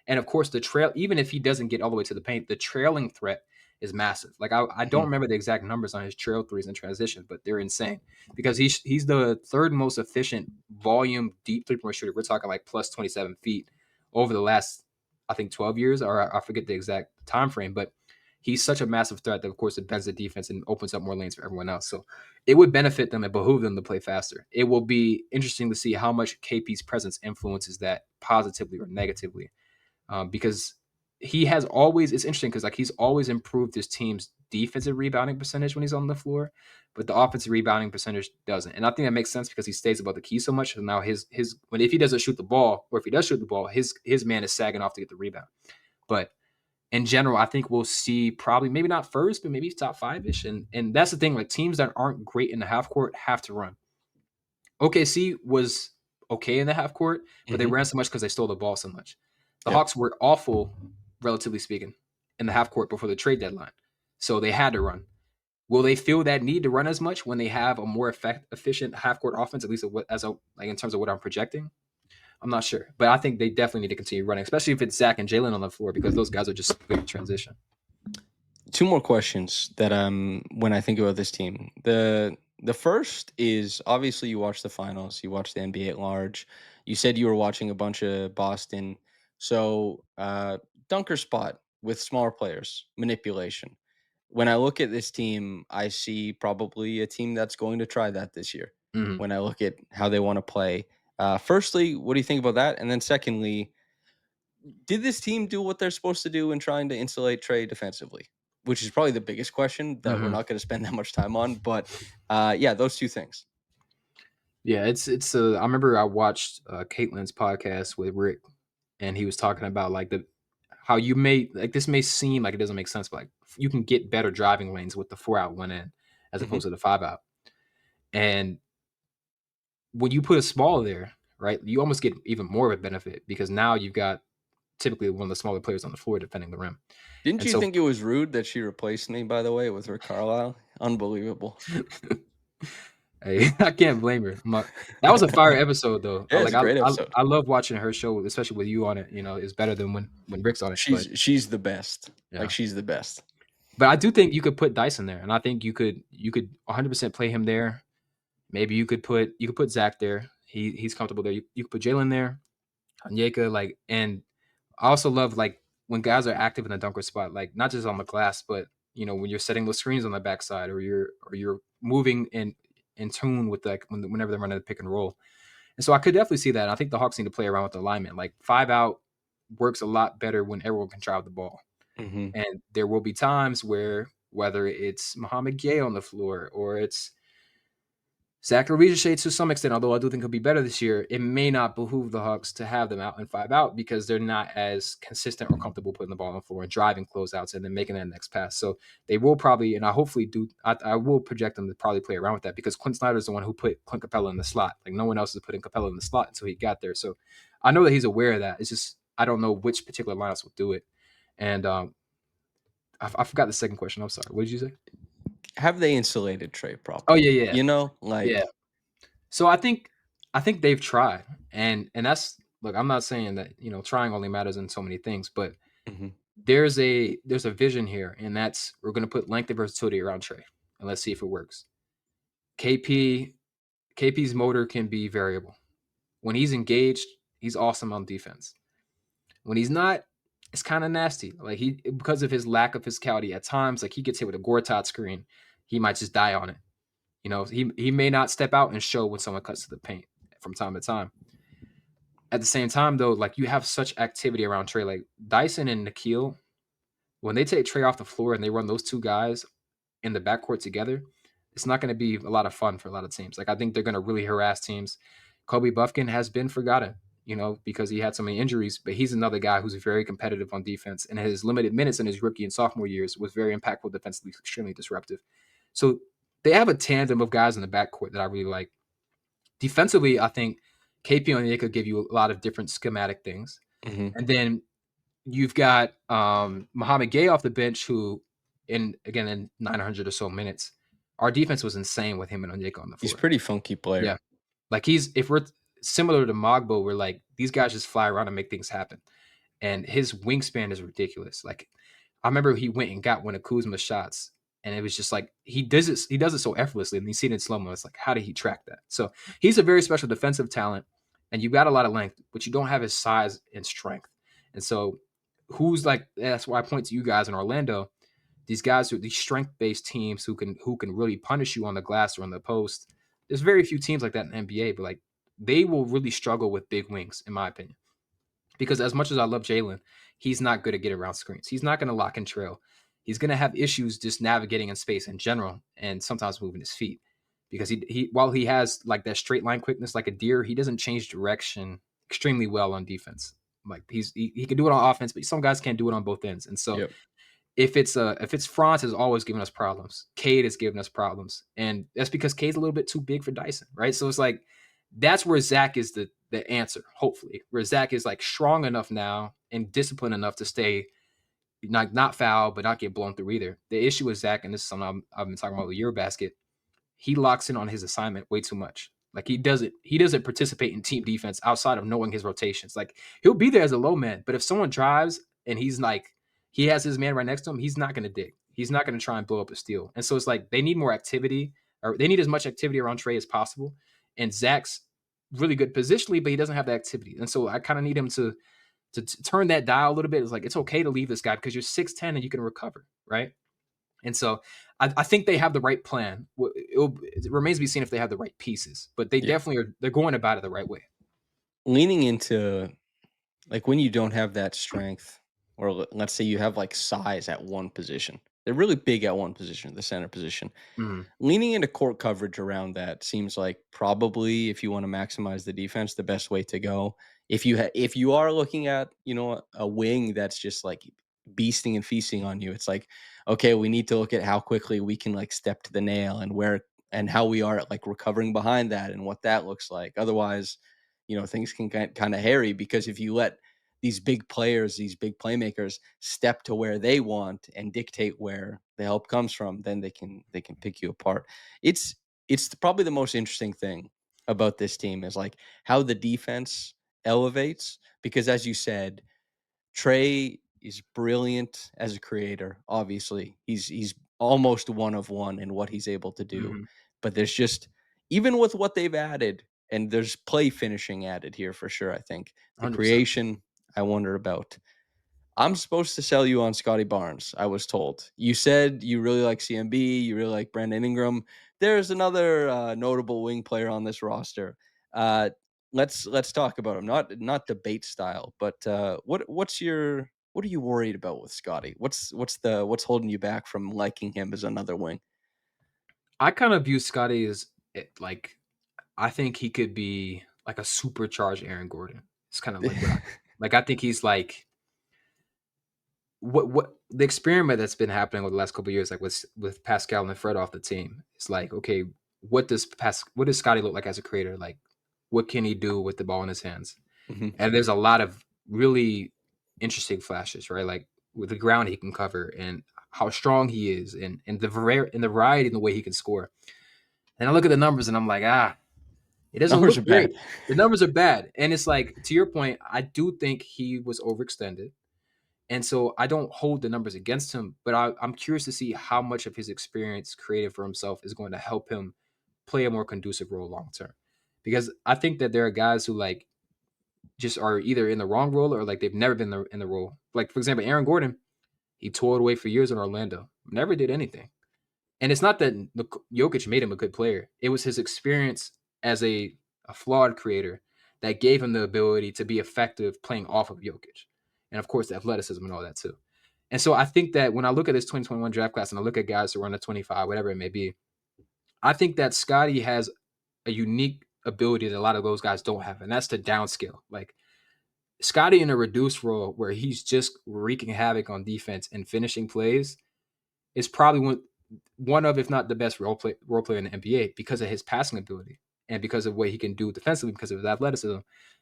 And of course, the trail, even if he doesn't get all the way to the paint, the trailing threat is massive. Like I don't Mhm. remember the exact numbers on his trail threes in transition, but they're insane because he's the third most efficient volume deep 3-point shooter. We're talking like plus 27 feet over the last, I think, 12 years, or I forget the exact time frame, but he's such a massive threat that of course it bends the defense and opens up more lanes for everyone else. So it would benefit them and behoove them to play faster. It will be interesting to see how much KP's presence influences that positively or negatively, because he has always, it's interesting because like he's always improved his team's defensive rebounding percentage when he's on the floor, but the offensive rebounding percentage doesn't. And I think that makes sense because he stays above the key so much. So now his when if he doesn't shoot the ball, or if he does shoot the ball, his man is sagging off to get the rebound. But in general, I think we'll see probably maybe not first, but maybe top five ish. And that's the thing. Like teams that aren't great in the half court have to run. OKC was okay in the half court, but they Mhm. ran so much because they stole the ball so much. The Yeah. Hawks were awful, relatively speaking, in the half court before the trade deadline. So they had to run. Will they feel that need to run as much when they have a more efficient half court offense, at least like in terms of what I'm projecting? I'm not sure, but I think they definitely need to continue running, especially if it's Zach and Jalen on the floor because those guys are just good at transition. Two more questions that when I think about this team. The first is obviously you watch the finals, you watch the NBA at large. You said you were watching a bunch of Boston. So dunker spot with smaller players, manipulation. When I look at this team, I see probably a team that's going to try that this year. Mhm. When I look at how they want to play. Firstly, what do you think about that? And then secondly, did this team do what they're supposed to do in trying to insulate Trey defensively? Which is probably the biggest question that we're Mhm. not going to spend that much time on. But yeah, those two things. Yeah, it's. I remember I watched Caitlin's podcast with Rick, and he was talking about like the how you may like this may seem like it doesn't make sense, but like you can get better driving lanes with the 4 out 1 in as Hmm. opposed to the 5 out. And when you put a small there, right, you almost get even more of a benefit because now you've got typically one of the smaller players on the floor defending the rim. Didn't And you so think it was rude that she replaced me, by the way, with Rick Carlisle? Unbelievable. hey, I can't blame her. That was a fire episode though. Yeah, it's a great episode. I love watching her show, especially with you on it. It's better than when Rick's on it. But She's the best. Like yeah, she's the best. but I do think you could put Dyson there, and I think you could 100% play him there. Maybe you could put Zach there. He's comfortable there. You could put Jalen there, Onyeka, like, and I also love like when guys are active in the dunker spot, like not just on the glass, but when you're setting those screens on the backside, or you're moving in tune with like whenever they're running the pick and roll. And so I could definitely see that. And I think the Hawks need to play around with the alignment. Like 5 out works a lot better when everyone can drive the ball. Hmm. And there will be times where whether it's Muhammad Gay on the floor or it's Zachary Ricochet to some extent, although I do think he'll be better this year, it may not behoove the Hawks to have them out and 5 out because they're not as consistent or comfortable putting the ball on the floor and driving closeouts and then making that next pass. So they will probably, and I hopefully do, I will project them to probably play around with that because Clint Snyder is the one who put Clint Capella in the slot. Like no one else is putting Capella in the slot until he got there. So I know that he's aware of that. It's just, I don't know which particular lineups will do it. And I forgot the second question. I'm sorry. What did you say? Have they insulated Trey Oh, properly? yeah, yeah. You know, Yeah. like So I think they've tried, and that's look. I'm not saying that trying only matters in so many things, but mhm. there's a vision here, and that's we're going to put length and versatility around Trey, and let's see if it works. KP KP's motor can be variable. When he's engaged, he's awesome on defense. When he's not, it's kind of nasty. Like he because of his lack of physicality at times, like he gets hit with a Gortat screen, he might just die on it. He may not step out and show when someone cuts to the paint from time to time. At the same time, though, like you have such activity around Trey, like Dyson and Nikhil, when they take Trey off the floor and they run those two guys in the backcourt together, it's not going to be a lot of fun for a lot of teams. Like I think they're going to really harass teams. Kobe Buffkin has been forgotten, because he had so many injuries, but he's another guy who's very competitive on defense, and his limited minutes in his rookie and sophomore years was very impactful defensively, extremely disruptive. So they have a tandem of guys in the backcourt that I really like. Defensively, I think KP Onyeka could give you a lot of different schematic things. Mhm. And then you've got Mohamed Gay off the bench, who, in 900 or so minutes, our defense was insane with him and Onyeka on the He's a floor. pretty funky player. Yeah, like if we're similar to Mogbo, we're like these guys just fly around and make things happen, and his wingspan is ridiculous. Like I remember he went and got one of Kuzma's shots, and it was just like he does it so effortlessly, and you see it in slow mo. It's like, how did he track that? So he's a very special defensive talent, and you've got a lot of length, but you don't have his size and strength. And so who's like that's why I point to you guys in Orlando. These guys are these strength based teams who can really punish you on the glass or on the post. There's very few teams like that in the NBA, but like they will really struggle with big wings, in my opinion. Because as much as I love Jalen, he's not good at getting around screens. He's not going to lock and trail. He's going to have issues just navigating in space in general, and sometimes moving his feet. Because he while he has like that straight line quickness like a deer, he doesn't change direction extremely well on defense. Like he can do it on offense, but some guys can't do it on both ends. And so Yep. if it's Franz has always given us problems. Cade has given us problems, and that's because Cade's a little bit too big for Dyson, right? So it's like that's where Zach is the answer. Hopefully, where Zach is like strong enough now and disciplined enough to stay not foul, but not get blown through either. The issue with Zach, and this is something I've been talking about with Eurobasket, he locks in on his assignment way too much. Like he doesn't participate in team defense outside of knowing his rotations. Like he'll be there as a low man, but if someone drives and he's like he has his man right next to him, he's not going to dig. He's not going to try and blow up a steal. And so it's like they need more activity, or they need as much activity around Trey as possible. And Zach's really good positionally, but he doesn't have the activity. And so I kind of need him to turn that dial a little bit. It's like it's okay to leave this guy because you're 6'10" and you can recover, right? And so I think they have the right plan. It remains to be seen if they have the right pieces, but they Yeah. definitely are. They're going about it the right way. Leaning into like when you don't have that strength, or let's say you have like size at one position. They're really big at one position, the center position. Mhm. Leaning into court coverage around that seems like probably if you want to maximize the defense, the best way to go. If you are looking at a wing that's just like beasting and feasting on you, it's like okay, we need to look at how quickly we can like step to the nail and where and how we are at like recovering behind that and what that looks like. Otherwise, things can get kind of hairy because if you let these big players, these big playmakers step to where they want and dictate where the help comes from, then they can pick you apart. Probably the most interesting thing about this team is like how the defense elevates because as you said, Trey is brilliant as a creator. Obviously, he's almost one of one in what he's able to do. Mhm. But there's just even with what they've added, and there's play finishing added here for sure. I think the 100%. creation I wonder about. I'm supposed to sell you on Scottie Barnes, I was told. You said you really like CMB, you really like Brandon Ingram. There's another notable wing player on this roster. Uh, let's talk about him. Not debate style, but what are you worried about with Scottie? What's holding you back from liking him as another wing? I kind of view Scotty as like I think he could be like a supercharged Aaron Gordon. It's kind of like what I like. I think he's like what the experiment that's been happening over the last couple of years, like with Pascal and Fred off the team. It's like okay, what does Scotty look like as a creator? Like what can he do with the ball in his hands? Mhm. And there's a lot of really interesting flashes, right? Like with the ground he can cover and how strong he is and the variety in the way he can score. And I look at the numbers and I'm like, it doesn't Numbers are look bad. great. The numbers are bad. And it's like, to your point, I do think he was overextended. And so I don't hold the numbers against him, but I'm curious to see how much of his experience created for himself is going to help him play a more conducive role long term. Because I think that there are guys who like just are either in the wrong role or like they've never been in the role. Like for example, Aaron Gordon, he toiled away for years in Orlando, never did anything. And it's not that Jokic made him a good player; it was his experience as a flawed creator that gave him the ability to be effective playing off of Jokic, and of course the athleticism and all that too. And so I think that when I look at this 2021 draft class and I look at guys who run a 25, whatever it may be, I think that Scottie has a unique ability that a lot of those guys don't have, and that's to downscale. Like Scottie in a reduced role where he's just wreaking havoc on defense and finishing plays is probably one of, if not the best role player in the NBA because of his passing ability and because of what he can do defensively because of his athleticism.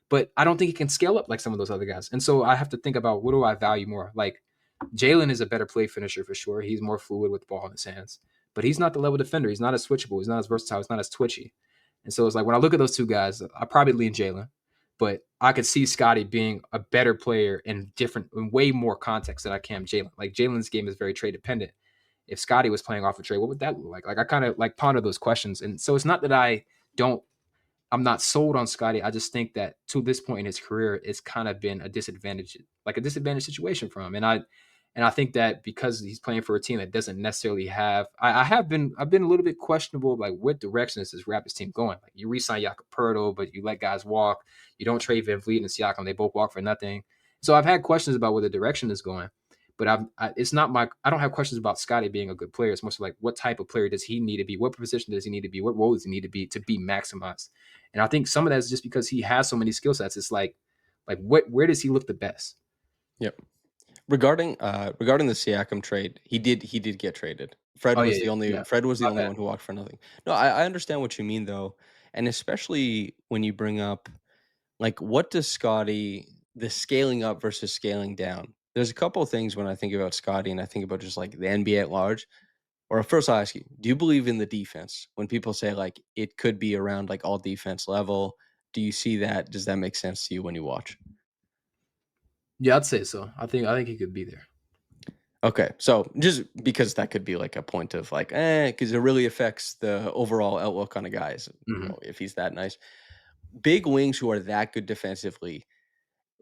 But I don't think he can scale up like some of those other guys. And so I have to think about what do I value more? Like Jalen is a better play finisher for sure. He's more fluid with the ball in his hands, but he's not the level defender. He's not as switchable. He's not as versatile. He's not as twitchy. And so it's like when I look at those two guys, I probably lean Jalen, but I could see Scottie being a better player in way more context than I can Jalen. Like Jalen's game is very trade dependent. If Scottie was playing off a trade, what would that look like? Like I kind of like ponder those questions. And so it's not that don't I'm not sold on Scottie. I just think that to this point in his career, it's kind of been a disadvantage situation for him. And I think that because he's playing for a team that doesn't necessarily have, I've been a little bit questionable like what direction is this Raptors team going? Like you re-sign Jakob Poeltl, but you let guys walk. You don't trade Van Vliet and Siakam; they both walk for nothing. So I've had questions about where the direction is going. But it's not I don't have questions about Scottie being a good player. It's more so like what type of player does he need to be? What position does he need to be? What role does he need to be maximized? And I think some of that is just because he has so many skill sets. It's like where does he look the best? Yep. Regarding the Siakam trade, he did get traded. Oh yeah, yeah, yeah. Fred was the My only bad. one who walked for nothing. No, I understand what you mean though, and especially when you bring up like what does Scotty the scaling up versus scaling down. There's a couple of things when I think about Scotty and I think about just like the NBA at large. Or first, I'll ask you: do you believe in the defense? When people say like it could be around like all defense level, do you see that? Does that make sense to you when you watch? Yeah, I'd say so. I think he could be there. Okay, so just because that could be like a point of like, because it really affects the overall outlook on a guy's, Hmm. if he's that nice. Big wings who are that good defensively,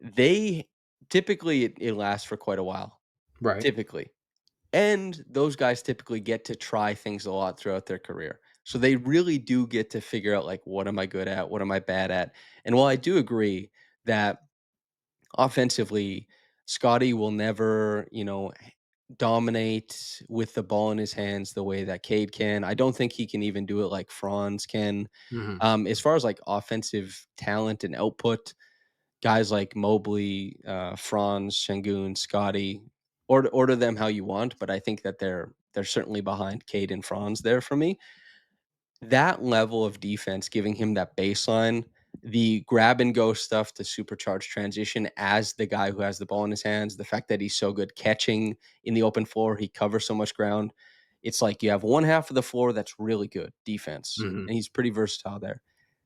they typically it lasts for quite a while, Right. typically. And those guys typically get to try things a lot throughout their career. So they really do get to figure out like what am I good at, what am I bad at. And while I do agree that offensively, Scotty will never, dominate with the ball in his hands the way that Cade can. I don't think he can even do it like Franz can. Hmm. As far as like offensive talent and output, guys like Mobley, Franz, Şengün, Scotty, order them how you want, but I think that they're certainly behind Cade and Franz there for me. That level of defense, giving him that baseline, the grab and go stuff to supercharge transition as the guy who has the ball in his hands, the fact that he's so good catching in the open floor, he covers so much ground. It's like you have one half of the floor that's really good defense, Hmm. and he's pretty versatile there.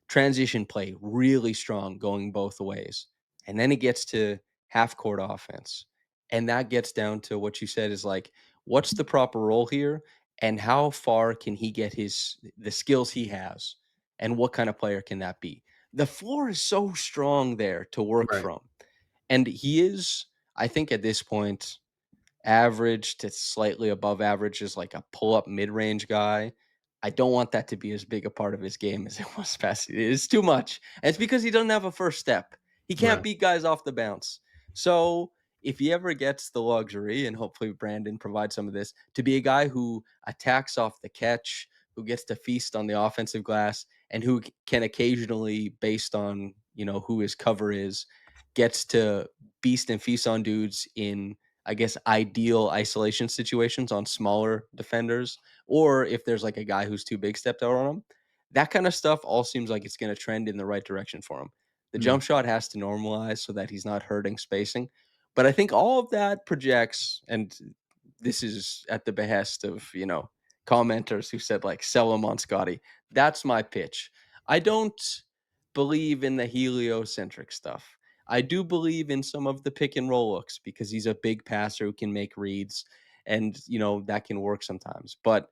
Transition play really strong going both ways. And then it gets to half court offense. And that gets down to what you said is like, what's the proper role here? And how far can he get the skills he has? And what kind of player can that be? The floor is so strong there to work Right. from. And he is, I think at this point, average to slightly above average is like a pull up mid range guy. I don't want that to be as big a part of his game as it was past. It's too much. And it's because he doesn't have a first step. He can't Right. beat guys off the bounce. So if he ever gets the luxury, and hopefully Brandon provides some of this, to be a guy who attacks off the catch, who gets to feast on the offensive glass, and who can occasionally, based on who his cover is, gets to beast and feast on dudes in I guess, ideal isolation situations on smaller defenders, or if there's like a guy who's too big stepped out on him. That kind of stuff all seems like it's going to trend in the right direction for him. The Mm. jump shot has to normalize so that he's not hurting spacing. But I think all of that projects, and this is at the behest of, commenters who said like sell him on Scotty. That's my pitch. I don't believe in the heliocentric stuff. I do believe in some of the pick and roll looks because he's a big passer who can make reads and that can work sometimes. But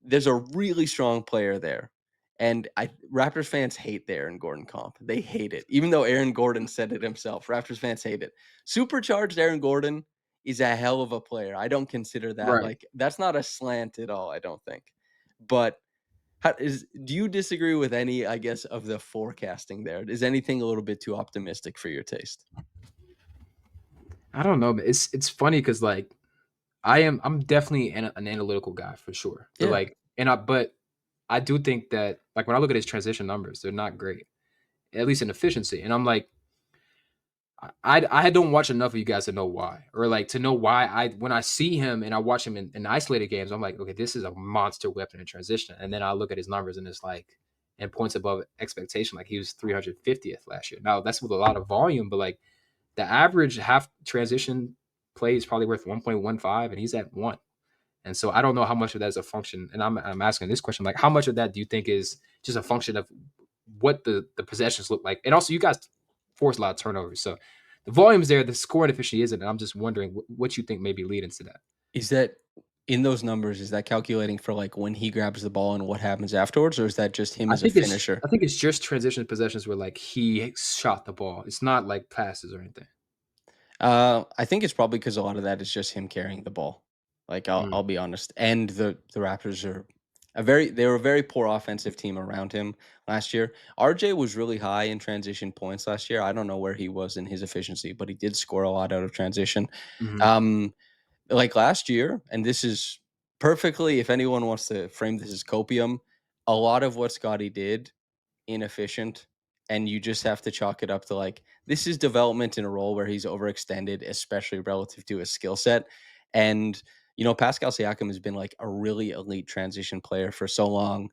there's a really strong player there. And Raptors fans hate the Aaron Gordon comp. They hate it. Even though Aaron Gordon said it himself, Raptors fans hate it. Supercharged Aaron Gordon is a hell of a player. I don't consider that Right. like that's not a slant at all, I don't think. But do you disagree with any, I guess, of the forecasting there? Is anything a little bit too optimistic for your taste? I don't know, man. It's funny because I'm definitely an analytical guy for sure. But Yeah. like and I but I do think that like when I look at his transition numbers, they're not great, at least in efficiency. And I'm like, I don't watch enough of you guys to know why, or like to know why I when I see him and I watch him in isolated games, I'm like, okay, this is a monster weapon in transition. And then I look at his numbers and it's like, and points above expectation, like he was 350th last year. Now that's with a lot of volume, but like the average half transition play is probably worth 1.15, and he's at one. And so I don't know how much of that is a function. And I'm asking this question, like, how much of that do you think is just a function of what the possessions look like? And also, you guys force a lot of turnovers. So the volume's there, the scoring efficiency isn't. And I'm just wondering what you think may be leading to that. Is that in those numbers, is that calculating for, like, when he grabs the ball and what happens afterwards, or is that just him as a finisher? I think it's just transition possessions where like he shot the ball. It's not like passes or anything. I think it's probably because a lot of that is just him carrying the ball. Like, I'll Mm, be honest, and the Raptors are they were a very poor offensive team around him last year. RJ was really high in transition points last year. I don't know where he was in his efficiency, but he did score a lot out of transition. mhm, Um, like last year, and this is perfectly, if anyone wants to frame this as copium, a lot of what Scotty did inefficient, and you just have to chalk it up to, like, this is development in a role where he's overextended, especially relative to his skill set. And Pascal Siakam has been like a really elite transition player for so long.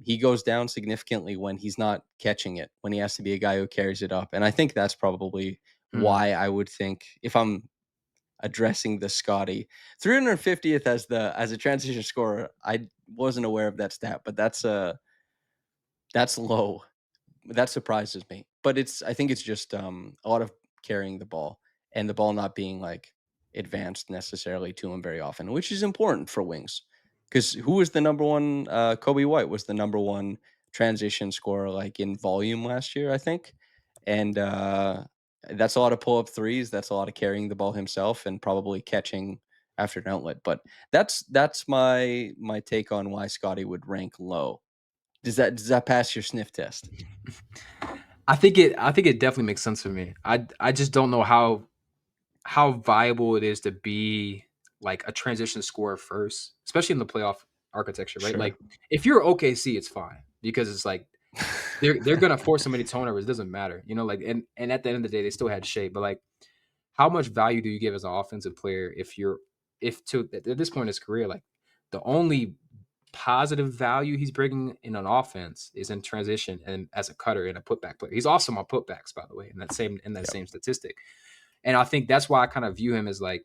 He goes down significantly when he's not catching it, when he has to be a guy who carries it up. And I think that's probably mm. why I would think, if I'm addressing the Scotty 350th as a transition scorer, I wasn't aware of that stat, but that's low. That surprises me, but I think it's just, a lot of carrying the ball, and the ball not being, like, advanced necessarily to him very often, which is important for wings. Because who was the number 1, Kobe White was the number 1 transition scorer, like, in volume last year, I think, and, that's a lot of pull-up threes, that's a lot of carrying the ball himself and probably catching after an outlet, but that's my take on why Scotty would rank low. Does that pass your sniff test? I think it definitely makes sense for me. I just don't know how viable it is to be like a transition scorer first, especially in the playoff architecture, right? Sure. Like if you're OKC, it's fine because it's like they're gonna force so many turnovers. It doesn't matter, you know. Like and at the end of the day, they still had shape. But like, how much value do you give as an offensive player if you're if to at this point in his career, like the only positive value he's bringing in an offense is in transition and as a cutter and a putback player. He's awesome on putbacks, by the way, in that Yep. same statistic. And I think that's why I kind of view him as like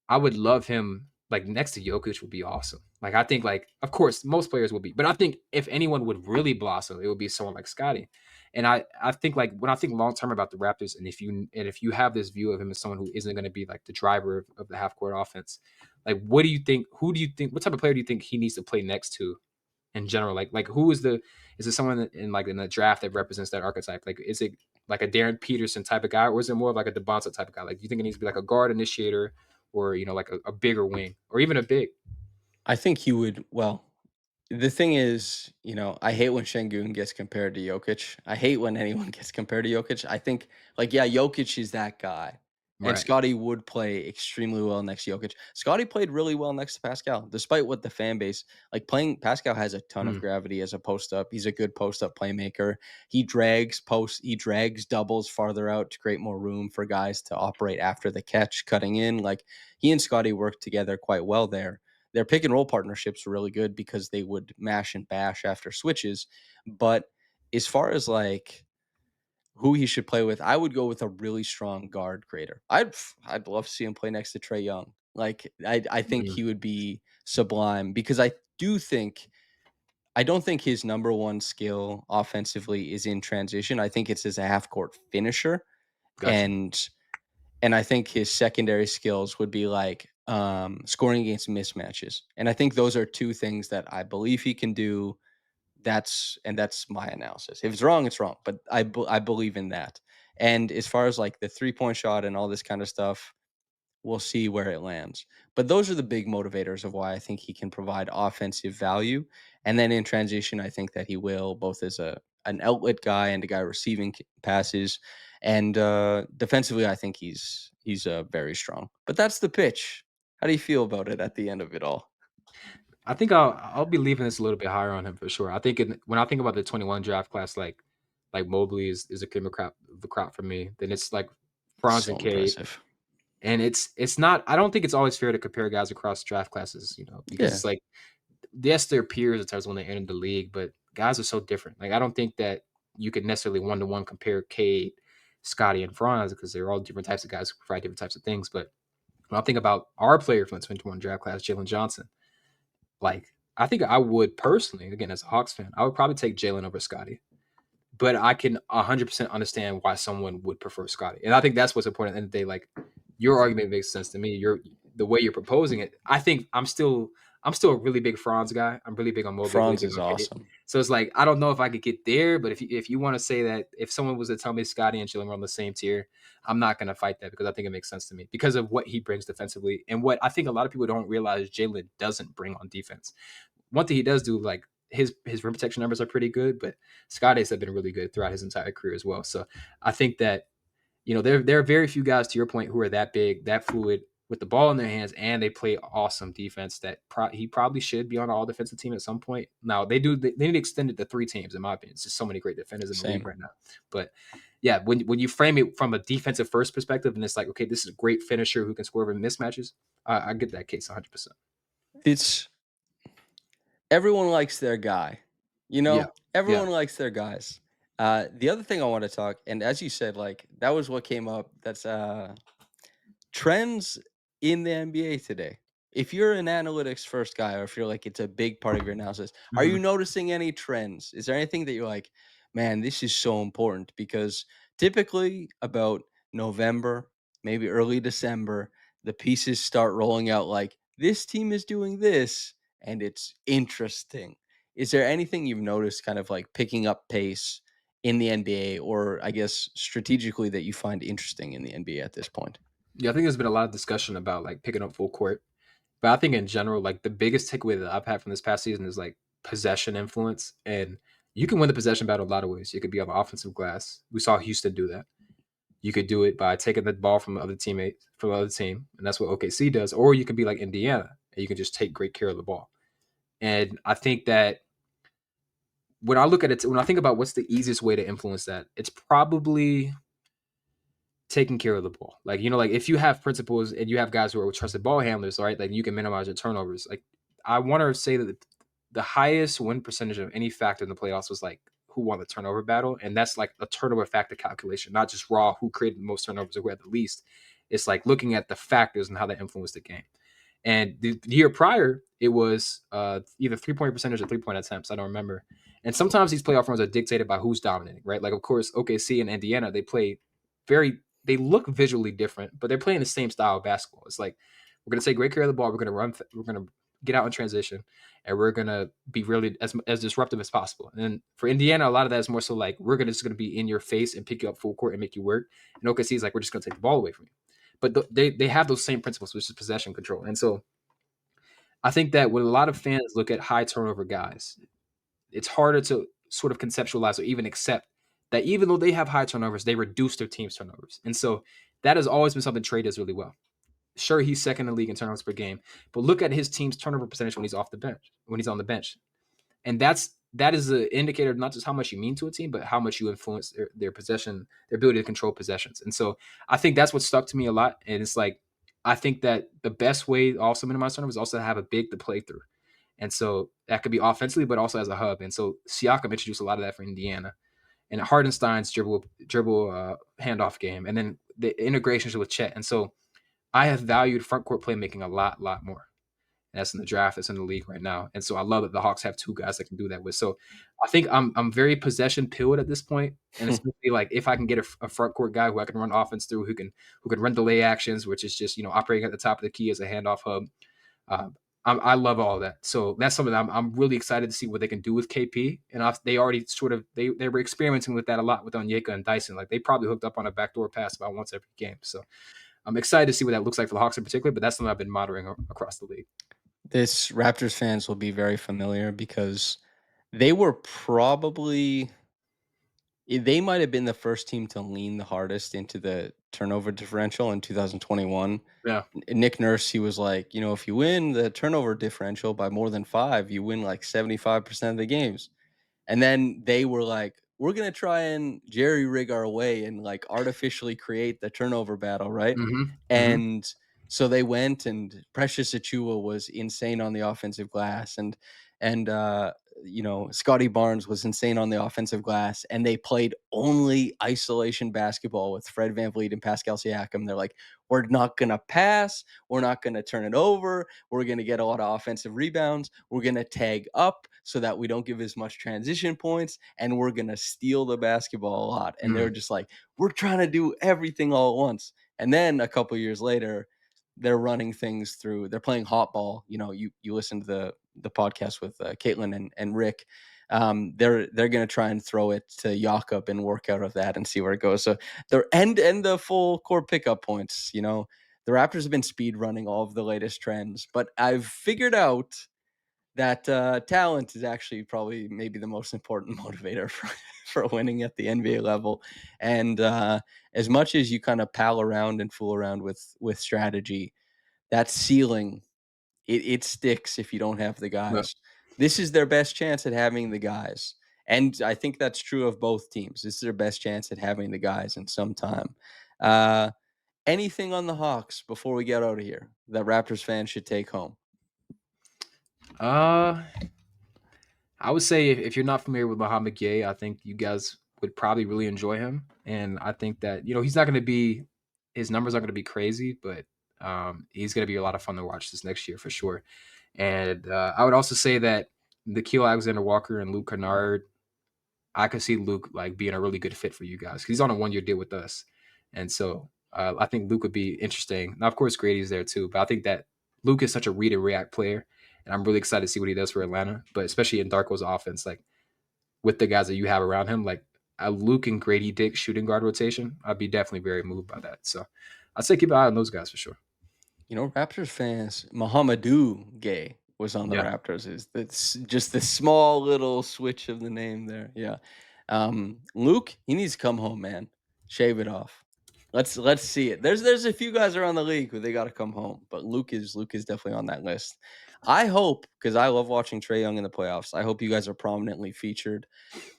I would love him like next to Jokic would be awesome. Like I think like of course most players will be, but I think if anyone would really blossom, it would be someone like Scotty. And I think like when I think long term about the Raptors, and if you have this view of him as someone who isn't going to be like the driver of the half court offense, like what do you think? Who do you think? What type of player do you think he needs to play next to in general? Like who is it someone in the draft that represents that archetype? Like is it like a Darren Peterson type of guy, or is it more of like a DeBonta type of guy? Like do you think it needs to be like a guard initiator, or like a bigger wing, or even a big? I think he would. Well, the thing is, I hate when Şengün gets compared to Jokic. I hate when anyone gets compared to Jokic. I think, like, yeah, Jokic is that guy, and Right. Scotty would play extremely well next to Jokic. Scotty played really well next to Pascal, despite what the fan base like. Playing Pascal has a ton of Mm, gravity as a post up. He's a good post up playmaker. He drags doubles farther out to create more room for guys to operate after the catch, cutting in. Like, he and Scotty work together quite well there. Their pick and roll partnerships were really good because they would mash and bash after switches. But as far as, like, who he should play with, I would go with a really strong guard creator. I'd love to see him play next to Trae Young. Like, I think mm, he would be sublime because do think I don't think his number one skill offensively is in transition. I think it's as a half court finisher, got you. and I think his secondary skills would be like, scoring against mismatches. And I think those are two things that I believe he can do. That's my analysis. If it's wrong, it's wrong, but I believe in that. And as far as, like, the 3-point shot and all this kind of stuff, we'll see where it lands. But those are the big motivators of why I think he can provide offensive value. And then in transition, I think that he will, both as an outlet guy and a guy receiving passes. And defensively, I think he's very strong. But that's the pitch. How do you feel about it at the end of it all? I think I'll be leaving this a little bit higher on him for sure. I think when I think about the 21 draft class, like Mobley is a cream of the crop for me. Then it's like Franz So and Cade, impressive. and it's not. I don't think it's always fair to compare guys across draft classes, because Yeah, it's like yes, they're peers in terms of when they enter the league, but guys are so different. Like I don't think that you could necessarily one to one compare Cade, Scotty, and Franz because they're all different types of guys who provide different types of things. But when I think about our player from the 21 draft class, Jalen Johnson, like I think I would personally, again as a Hawks fan, I would probably take Jalen over Scotty. But I can 100% understand why someone would prefer Scotty, and I think that's what's important. At the end of the day, like your argument makes sense to me. The way you're proposing it. I think I'm still a really big Franz guy. I'm really big on Mobley, really Franz big is on Cade. awesome. So it's like I don't know if I could get there, but if you want to say that if someone was to tell me Scotty and Jalen were on the same tier, I'm not going to fight that because I think it makes sense to me because of what he brings defensively and what I think a lot of people don't realize Jalen doesn't bring on defense. One thing he does do, like his rim protection numbers are pretty good, but Scotty's have been really good throughout his entire career as well. So I think that there are very few guys to your point who are that big, that fluid with the ball in their hands, and they play awesome defense. That he probably should be on an all defensive team at some point. Now they need to extend it to 3 teams in my opinion. It's just so many great defenders in the league Same. right now. But yeah, when you frame it from a defensive first perspective, and it's like okay, this is a great finisher who can score over mismatches. I get that case 100%. It's everyone likes their guy. You Yeah, know, yeah. everyone likes their guys. The other thing I want to talk, and as you said, like that was what came up. That's trends in the NBA today. If you're an analytics first guy, or if you're like it's a big part of your analysis, are you Mhm. noticing any trends? Is there anything that you're like, man, this is so important? Because typically about November, maybe early December, the pieces start rolling out like this team is doing this and it's interesting. Is there anything you've noticed kind of like picking up pace in the NBA or I guess strategically that you find interesting in the NBA at this point? Yeah, I think there's been a lot of discussion about like picking up full court. But I think in general, like the biggest takeaway that I've had from this past season is like possession influence. And you can win the possession battle a lot of ways. You could be on the offensive glass. We saw Houston do that. You could do it by taking the ball from the other teammate from the other team, and that's what OKC does. Or you could be like Indiana, and you can just take great care of the ball. And I think that when I look at it, when I think about what's the easiest way to influence that, it's probably taking care of the ball. Like if you have principles and you have guys who are trusted ball handlers, right? Like you can minimize your turnovers. Like I want to say that the highest win percentage of any factor in the playoffs was like who won the turnover battle, and that's like a turnover factor calculation, not just raw who created the most turnovers or who had the least. It's like looking at the factors and how that influenced the game. And the year prior, it was either 3 point percentage or 3 point attempts. I don't remember. And sometimes these playoff runs are dictated by who's dominating, right? Like, of course, OKC and Indiana, they look visually different, but they're playing the same style of basketball. It's like, we're going to take great care of the ball. We're going to run, we're going to get out in transition, and we're going to be really as disruptive as possible. And then for Indiana, a lot of that is more so like, we're just going to be in your face and pick you up full court and make you work. And OKC is like, we're just going to take the ball away from you. But they have those same principles, which is possession control. And so I think that when a lot of fans look at high turnover guys, it's harder to sort of conceptualize or even accept that even though they have high turnovers, they reduce their team's turnovers. And so that has always been something Trey does really well. Sure, he's second in the league in turnovers per game, but look at his team's turnover percentage when he's off the bench, when he's on the bench. And that is an indicator of not just how much you mean to a team, but how much you influence their possession, their ability to control possessions. And so I think that's what stuck to me a lot. And it's like I think that the best way to also minimize turnovers is also to have a big to play through. And so that could be offensively, but also as a hub. And so Siakam introduced a lot of that for Indiana. And Hardenstein's dribble handoff game, and then the integrations with Chet. And so I have valued front court playmaking a lot more. And that's in the draft. That's in the league right now. And so I love that the Hawks have two guys that can do that with. So I think I'm very possession pilled at this point, and especially like if I can get a front court guy who I can run offense through, who can run delay actions, which is just operating at the top of the key as a handoff hub. Uh, I love all of that. So that's something that I'm really excited to see what they can do with KP. And they already sort of they were experimenting with that a lot with Onyeka and Dyson. Like they probably hooked up on a backdoor pass about once every game. So I'm excited to see what that looks like for the Hawks in particular. But that's something I've been monitoring across the league. This Raptors fans will be very familiar because they were probably they might have been the first team to lean the hardest into the turnover differential in 2021. Yeah. Nick Nurse, he was like, if you win the turnover differential by more than 5, you win like 75% of the games. And then they were like, "We're gonna try and jerry rig our way and like artificially create the turnover battle, right?" Mhm. Mhm. And so they went, and Precious Achua was insane on the offensive glass, and Scottie Barnes was insane on the offensive glass, and they played only isolation basketball with Fred VanVleet and Pascal Siakam. They're like, "We're not gonna pass, we're not gonna turn it over, we're going to get a lot of offensive rebounds. We're going to tag up so that we don't give as much transition points. And we're going to steal the basketball a lot." And they were Mm. just like, "We're trying to do everything all at once." And then a couple years later, they're running things through. They're playing hot ball. You listen to the podcast with Caitlin and Rick. They're going to try and throw it to Jakob and work out of that and see where it goes. So they're and the full court pickup points. The Raptors have been speed running all of the latest trends, but I've figured out that talent is actually probably maybe the most important motivator for winning at the NBA level. And as much as you kind of pal around and fool around with strategy, that ceiling it sticks if you don't have the Yeah. guys. This is their best chance at having the guys. And I think that's true of both teams. This is their best chance at having the guys in some time. Uh, Anything on the Hawks before we get out of here that Raptors fans should take home? Uh, I would say if you're not familiar with Muhammad Gay, I think you guys would probably really enjoy him. And I think that, he's not going to be, his numbers aren't going to be crazy, but he's going to be a lot of fun to watch this next year for sure. And I would also say that Nikhil Alexander Walker and Luke Kennard, I could see Luke like being a really good fit for you guys because he's on a 1 year deal with us. And so I think Luke would be interesting. Now, of course, Grady's there too, but I think that Luke is such a read and react player. And I'm really excited to see what he does for Atlanta, but especially in Darko's offense, like with the guys that you have around him, like a Luke and Grady Dick shooting guard rotation, I'd be definitely very moved by that. So I'd say keep an eye on those guys for sure. Raptors fans, Mohamedou Gay was on the Yeah, Raptors. Is that's just the small little switch of the name there. Yeah. Luke, he needs to come home, man. Shave it off. Let's see it. There's a few guys around the league who they got to come home, but Luke is definitely on that list. I hope, because I love watching Trae Young in the playoffs. I hope you guys are prominently featured.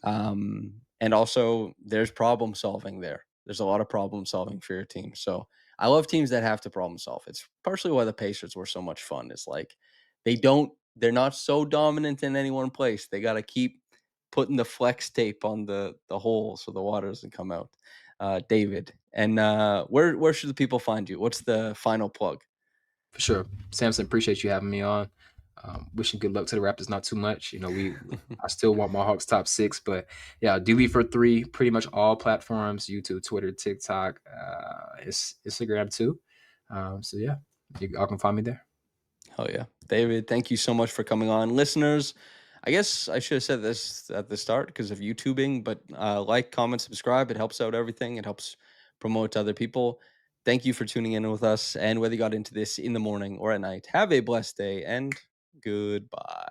And also, there's problem solving there. There's a lot of problem solving for your team. So I love teams that have to problem solve. It's partially why the Pacers were so much fun. It's like they're not so dominant in any one place. They got to keep putting the flex tape on the hole so the water doesn't come out. David, and where should the people find you? What's the final plug? for sure. Samson, appreciate you having me on. Wishing good luck to the Raptors. Not too much, I still want my Hawks top six, but yeah, DB for three. Pretty much all platforms: YouTube, Twitter, TikTok, Instagram too. So yeah, you all can find me there. Oh yeah. David, thank you so much for coming on. Listeners, I guess I should have said this at the start because of YouTubing, but like, comment, subscribe. It helps out everything. It helps promote to other people. Thank you for tuning in with us. And whether you got into this in the morning or at night, have a blessed day and goodbye.